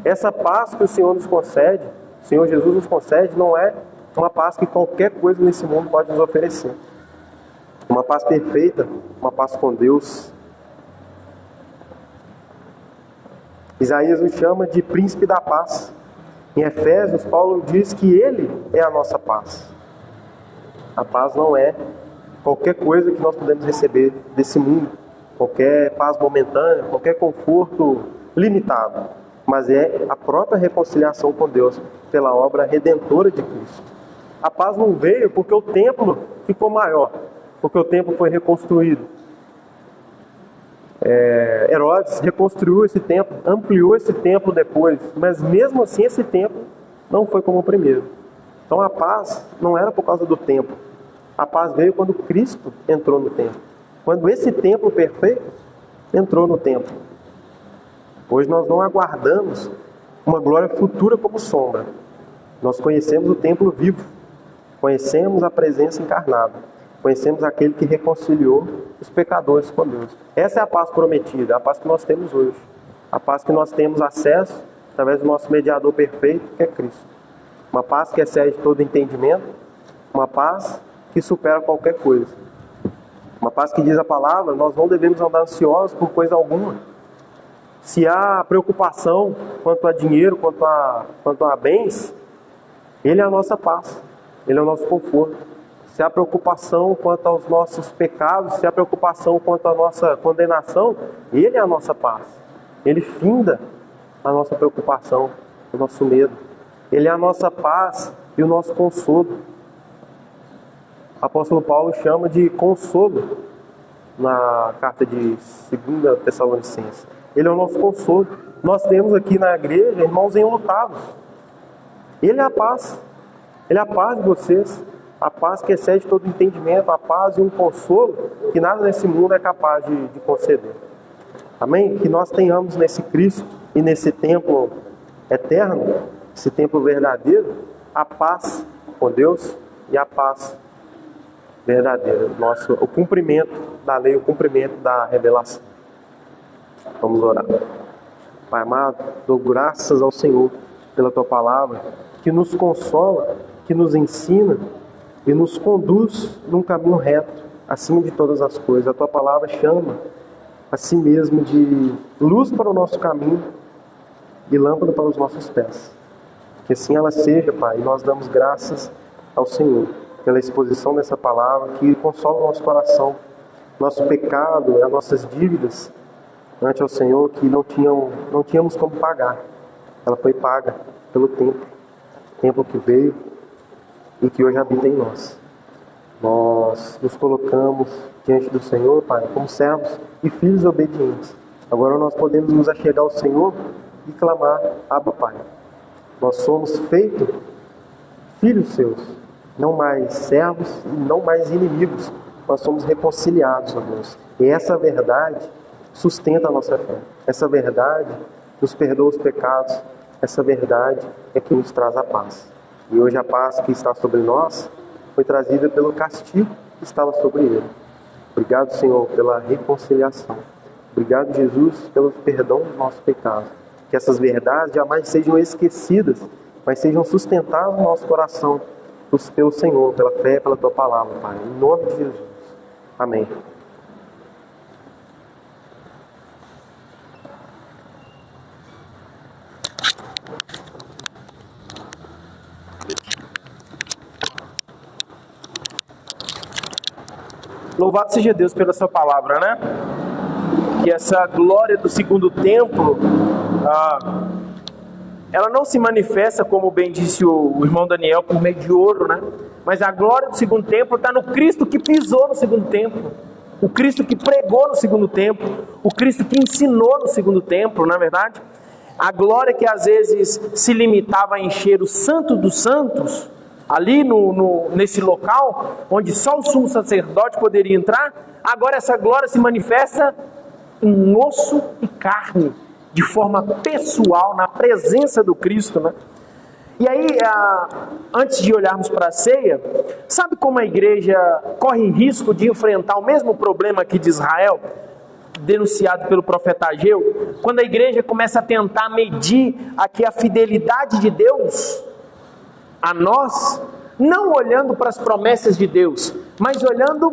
Essa paz que o Senhor nos concede, o Senhor Jesus nos concede, não é uma paz que qualquer coisa nesse mundo pode nos oferecer. Uma paz perfeita, uma paz com Deus. Isaías nos chama de príncipe da paz. Em Efésios, Paulo diz que Ele é a nossa paz. A paz não é qualquer coisa que nós podemos receber desse mundo, qualquer paz momentânea, qualquer conforto limitado, mas é a própria reconciliação com Deus pela obra redentora de Cristo. A paz não veio porque o templo ficou maior, porque o templo foi reconstruído. Herodes reconstruiu esse templo, ampliou esse templo depois, mas mesmo assim esse templo não foi como o primeiro. Então a paz não era por causa do templo. A paz veio quando Cristo entrou no templo. Quando esse templo perfeito entrou no templo. Hoje nós não aguardamos uma glória futura como sombra. Nós conhecemos o templo vivo. Conhecemos a presença encarnada. Conhecemos aquele que reconciliou os pecadores com Deus. Essa é a paz prometida, a paz que nós temos hoje. A paz que nós temos acesso através do nosso mediador perfeito, que é Cristo. Uma paz que excede todo entendimento. Uma paz que supera qualquer coisa. Uma paz que diz a palavra, nós não devemos andar ansiosos por coisa alguma. Se há preocupação quanto a dinheiro, quanto a bens, Ele é a nossa paz. Ele é o nosso conforto. Se há preocupação quanto aos nossos pecados, se há preocupação quanto à nossa condenação, Ele é a nossa paz. Ele finda a nossa preocupação, o nosso medo. Ele é a nossa paz e o nosso consolo. O apóstolo Paulo chama de consolo na carta de 2 Tessalonicenses. Ele é o nosso consolo. Nós temos aqui na igreja irmãos enlutados. Ele é a paz. Ele é a paz de vocês. A paz que excede todo entendimento. A paz e um consolo que nada nesse mundo é capaz de conceder. Amém? Que nós tenhamos nesse Cristo e nesse templo eterno, esse templo verdadeiro, a paz com Deus e a paz verdadeira. O cumprimento da lei, o cumprimento da revelação. Vamos orar. Pai amado, dou graças ao Senhor pela Tua palavra, que nos consola, que nos ensina e nos conduz num caminho reto, acima de todas as coisas. A Tua palavra chama a si mesmo de luz para o nosso caminho e lâmpada para os nossos pés. Que assim ela seja, Pai, e nós damos graças ao Senhor pela exposição dessa palavra, que consola o nosso coração, nosso pecado, as nossas dívidas ante ao Senhor, que não tínhamos como pagar. Ela foi paga pelo templo que veio e que hoje habita em nós. Nós nos colocamos diante do Senhor, Pai, como servos e filhos obedientes. Agora nós podemos nos achegar ao Senhor e clamar: Abba, Pai. Nós somos feitos filhos seus, não mais servos e não mais inimigos. Nós somos reconciliados, ó Deus. E essa verdade sustenta a nossa fé. Essa verdade nos perdoa os pecados. Essa verdade é que nos traz a paz. E hoje a paz que está sobre nós foi trazida pelo castigo que estava sobre ele. Obrigado, Senhor, pela reconciliação. Obrigado, Jesus, pelo perdão dos nossos pecados. Que essas verdades jamais sejam esquecidas, mas sejam sustentadas no nosso coração pelo Senhor, pela fé, pela Tua palavra, Pai. Em nome de Jesus. Amém. Louvado seja Deus pela sua palavra, né? Que essa glória do segundo templo, ela não se manifesta, como bem disse o irmão Daniel, por meio de ouro, né? Mas a glória do segundo templo está no Cristo que pisou no segundo templo, o Cristo que pregou no segundo templo, o Cristo que ensinou no segundo templo, não é verdade? A glória que às vezes se limitava a encher o Santo dos Santos, ali nesse local, onde só o sumo sacerdote poderia entrar, agora essa glória se manifesta em osso e carne, de forma pessoal, na presença do Cristo, né? E aí, antes de olharmos para a ceia, sabe como a igreja corre risco de enfrentar o mesmo problema aqui de Israel, denunciado pelo profeta Ageu? Quando a igreja começa a tentar medir aqui a fidelidade de Deus a nós, não olhando para as promessas de Deus, mas olhando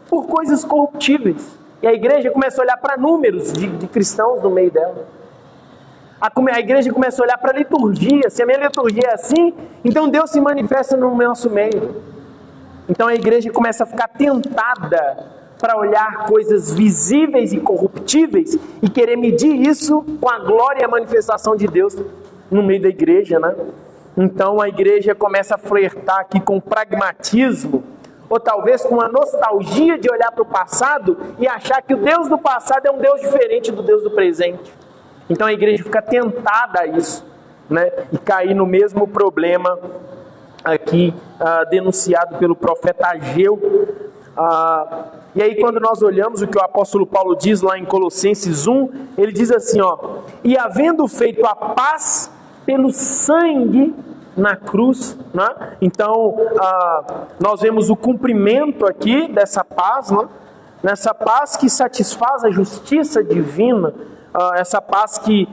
por coisas corruptíveis. E a igreja começa a olhar para números de cristãos no meio dela. A igreja começa a olhar para a liturgia. Se a minha liturgia é assim, então Deus se manifesta no nosso meio. Então a igreja começa a ficar tentada para olhar coisas visíveis e corruptíveis e querer medir isso com a glória e a manifestação de Deus no meio da igreja, né? Então a igreja começa a flertar aqui com pragmatismo, ou talvez com uma nostalgia de olhar para o passado e achar que o Deus do passado é um Deus diferente do Deus do presente. Então a igreja fica tentada a isso, né? E cair no mesmo problema aqui denunciado pelo profeta Ageu. E aí quando nós olhamos o que o apóstolo Paulo diz lá em Colossenses 1, ele diz assim, ó: e havendo feito a paz pelo sangue na cruz, né? Então nós vemos o cumprimento aqui dessa paz, né? Nessa paz que satisfaz a justiça divina, essa paz que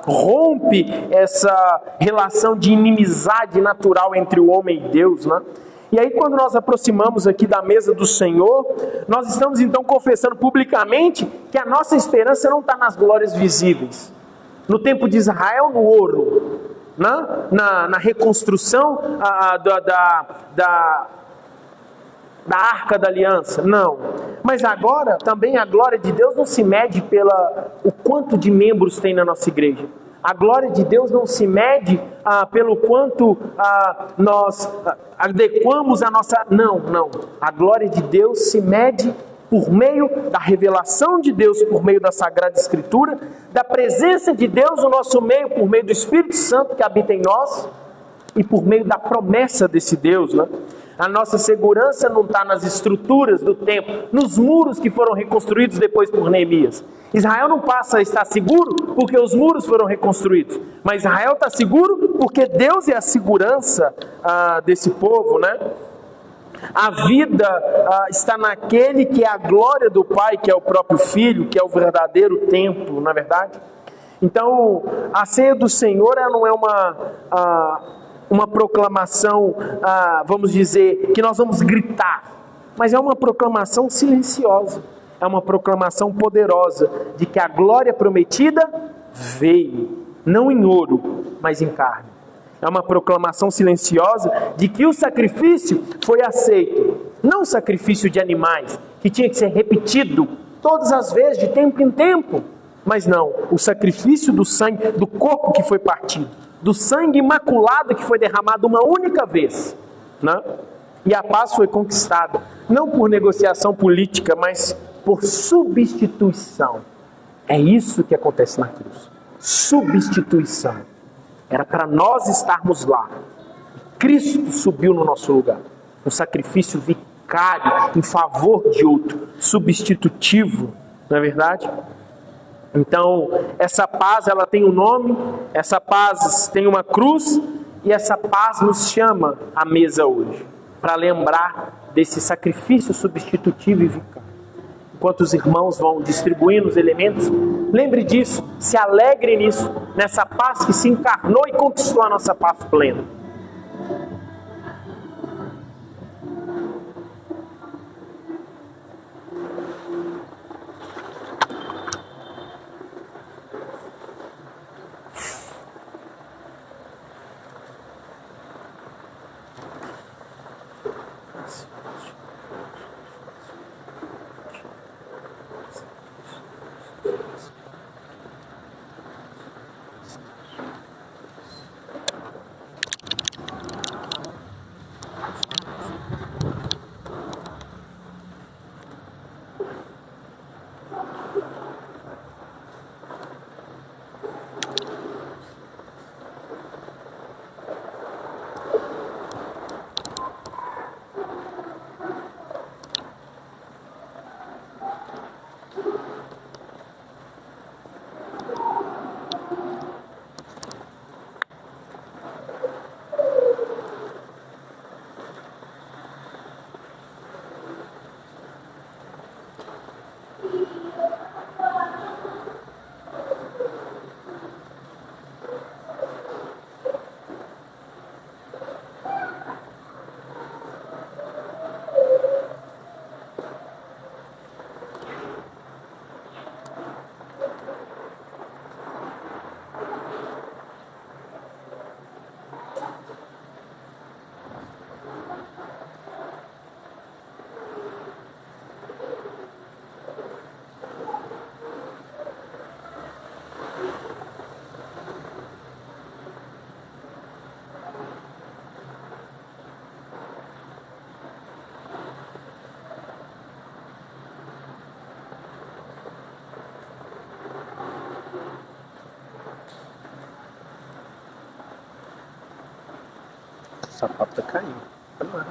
rompe essa relação de inimizade natural entre o homem e Deus, né? E aí quando nós aproximamos aqui da mesa do Senhor, nós estamos então confessando publicamente que a nossa esperança não está nas glórias visíveis. No tempo de Israel, no ouro, né? na reconstrução da Arca da Aliança, não. Mas agora, também a glória de Deus não se mede o quanto de membros tem na nossa igreja. A glória de Deus não se mede pelo quanto nós adequamos a nossa... Não. A glória de Deus se mede por meio da revelação de Deus, por meio da Sagrada Escritura, da presença de Deus no nosso meio, por meio do Espírito Santo que habita em nós, e por meio da promessa desse Deus, né? A nossa segurança não está nas estruturas do templo, nos muros que foram reconstruídos depois por Neemias. Israel não passa a estar seguro porque os muros foram reconstruídos, mas Israel está seguro porque Deus é a segurança desse povo, né? A vida está naquele que é a glória do Pai, que é o próprio Filho, que é o verdadeiro templo, não é verdade? Então, a ceia do Senhor ela não é uma proclamação, vamos dizer, que nós vamos gritar, mas é uma proclamação silenciosa, é uma proclamação poderosa de que a glória prometida veio, não em ouro, mas em carne. É uma proclamação silenciosa de que o sacrifício foi aceito, não o sacrifício de animais, que tinha que ser repetido todas as vezes, de tempo em tempo, mas não, o sacrifício do sangue, do corpo que foi partido, do sangue imaculado que foi derramado uma única vez, né? E a paz foi conquistada, não por negociação política, mas por substituição. É isso que acontece na cruz. Substituição. Era para nós estarmos lá. Cristo subiu no nosso lugar. Um sacrifício vicário em favor de outro, substitutivo, não é verdade? Então, essa paz, ela tem um nome, essa paz tem uma cruz, e essa paz nos chama à mesa hoje, para lembrar desse sacrifício substitutivo e vicário. Enquanto os irmãos vão distribuindo os elementos, lembre disso, se alegre nisso, nessa paz que se encarnou e conquistou a nossa paz plena. sapato tá caindo. Vamos lá.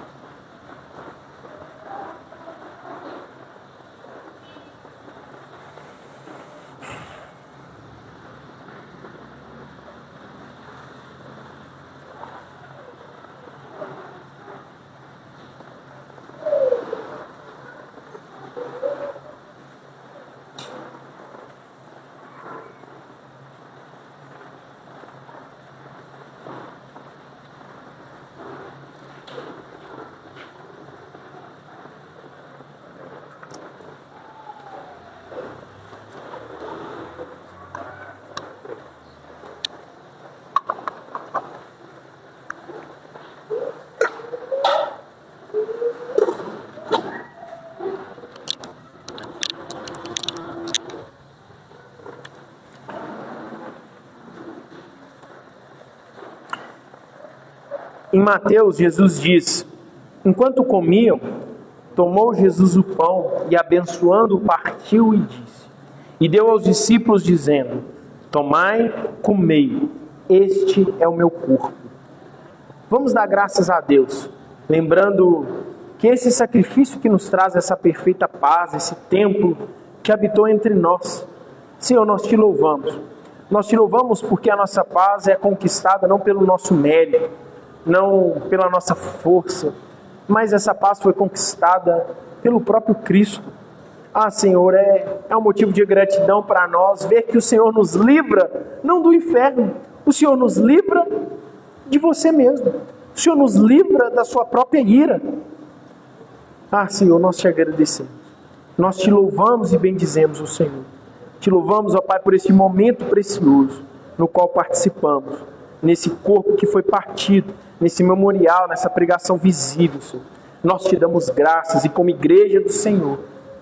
Em Mateus, Jesus diz: enquanto comiam, tomou Jesus o pão e, abençoando-o, partiu e disse, e deu aos discípulos, dizendo: tomai, comei, este é o meu corpo. Vamos dar graças a Deus, lembrando que esse sacrifício que nos traz essa perfeita paz, esse templo que habitou entre nós. Senhor, nós te louvamos. Nós te louvamos porque a nossa paz é conquistada não pelo nosso mérito, não pela nossa força, mas essa paz foi conquistada pelo próprio Cristo. Ah, Senhor, é um motivo de gratidão para nós ver que o Senhor nos livra, não do inferno, o Senhor nos livra de você mesmo, o Senhor nos livra da sua própria ira. Ah, Senhor, nós te agradecemos, nós te louvamos e bendizemos o Senhor. Te louvamos, ó Pai, por esse momento precioso no qual participamos, nesse corpo que foi partido, nesse memorial, nessa pregação visível, Senhor. Nós te damos graças e como igreja do Senhor,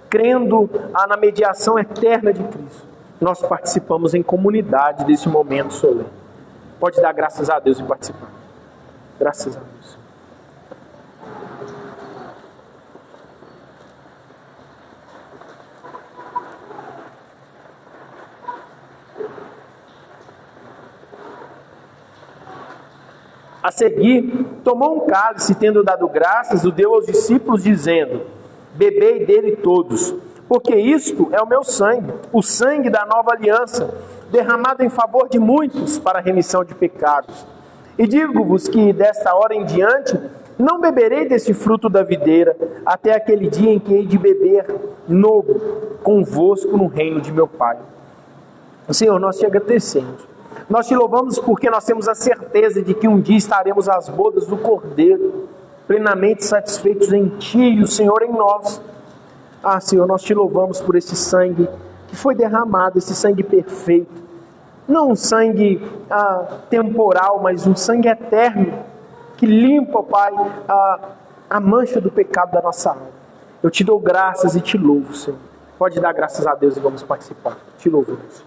crendo na mediação eterna de Cristo, nós participamos em comunidade desse momento solene. Pode dar graças a Deus e participar. Graças a Deus. A seguir, tomou um cálice, tendo dado graças, o deu aos discípulos, dizendo: bebei dele todos, porque isto é o meu sangue, o sangue da nova aliança, derramado em favor de muitos para a remissão de pecados. E digo-vos que desta hora em diante não beberei desse fruto da videira, até aquele dia em que hei de beber novo convosco no reino de meu Pai. Senhor, nós te agradecemos. Nós te louvamos porque nós temos a certeza de que um dia estaremos às bodas do Cordeiro, plenamente satisfeitos em Ti e o Senhor em nós. Ah, Senhor, nós te louvamos por esse sangue que foi derramado, esse sangue perfeito. Não um sangue temporal, mas um sangue eterno, que limpa, Pai, a mancha do pecado da nossa alma. Eu te dou graças e te louvo, Senhor. Pode dar graças a Deus e vamos participar. Te louvamos.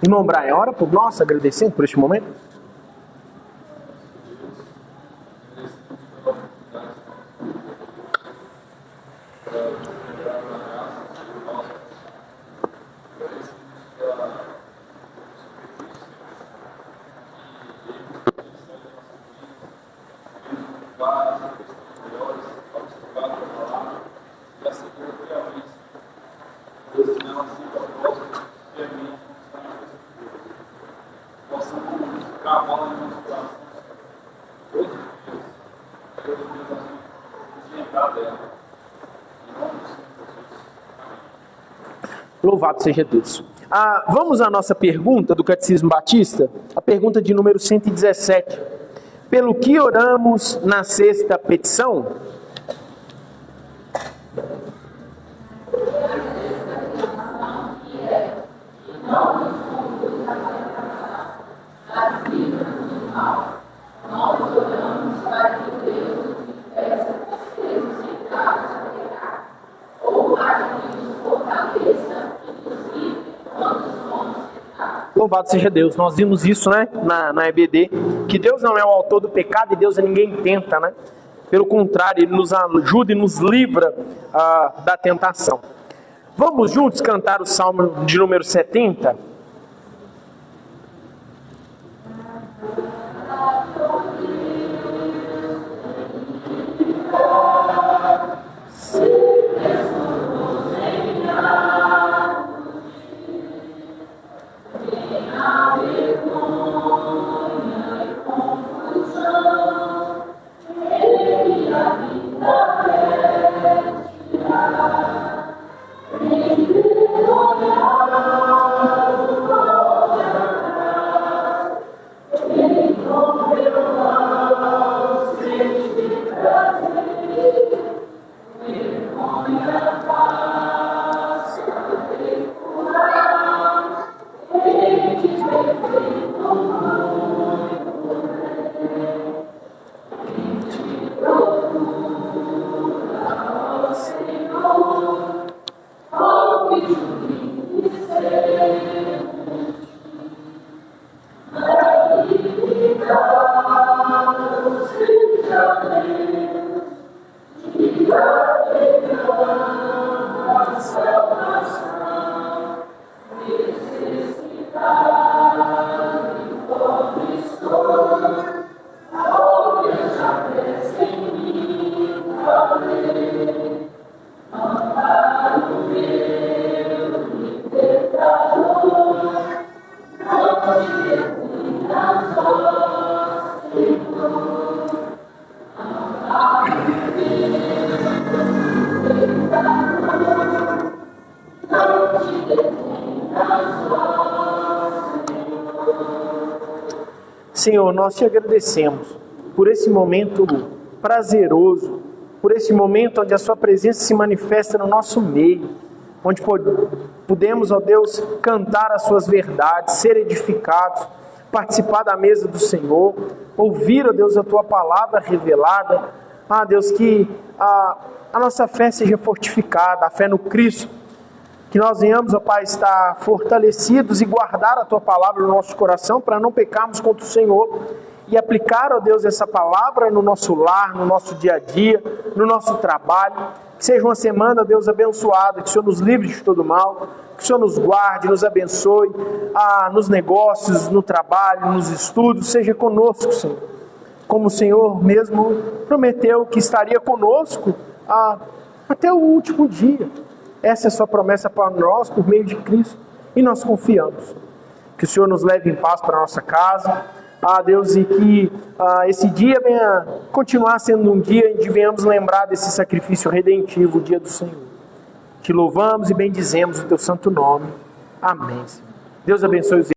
Irmão Brian, ora por nós, agradecendo por este momento. Louvado seja Deus. Vamos à nossa pergunta do Catecismo Batista, a pergunta de número 117. Pelo que oramos na sexta petição? Louvado seja Deus. Nós vimos isso, né, na EBD, que Deus não é o autor do pecado e Deus ninguém tenta, né? Pelo contrário, Ele nos ajuda e nos livra da tentação. Vamos juntos cantar o Salmo de número 70? Senhor, nós te agradecemos por esse momento prazeroso, por esse momento onde a sua presença se manifesta no nosso meio, onde podemos, ó Deus, cantar as suas verdades, ser edificados, participar da mesa do Senhor, ouvir, ó Deus, a tua palavra revelada. Deus, que a nossa fé seja fortificada, a fé no Cristo, que nós venhamos, ó Pai, estar fortalecidos e guardar a tua palavra no nosso coração para não pecarmos contra o Senhor e aplicar, ó Deus, essa palavra no nosso lar, no nosso dia a dia, no nosso trabalho. Que seja uma semana, Deus, abençoada, que o Senhor nos livre de todo mal, que o Senhor nos guarde, nos abençoe, nos negócios, no trabalho, nos estudos, seja conosco, Senhor. Como o Senhor mesmo prometeu que estaria conosco até o último dia. Essa é a sua promessa para nós, por meio de Cristo, e nós confiamos. Que o Senhor nos leve em paz para a nossa casa, Deus, e que esse dia venha continuar sendo um dia em que venhamos lembrar desse sacrifício redentivo, o dia do Senhor. Te louvamos e bendizemos o teu santo nome. Amém. Deus abençoe os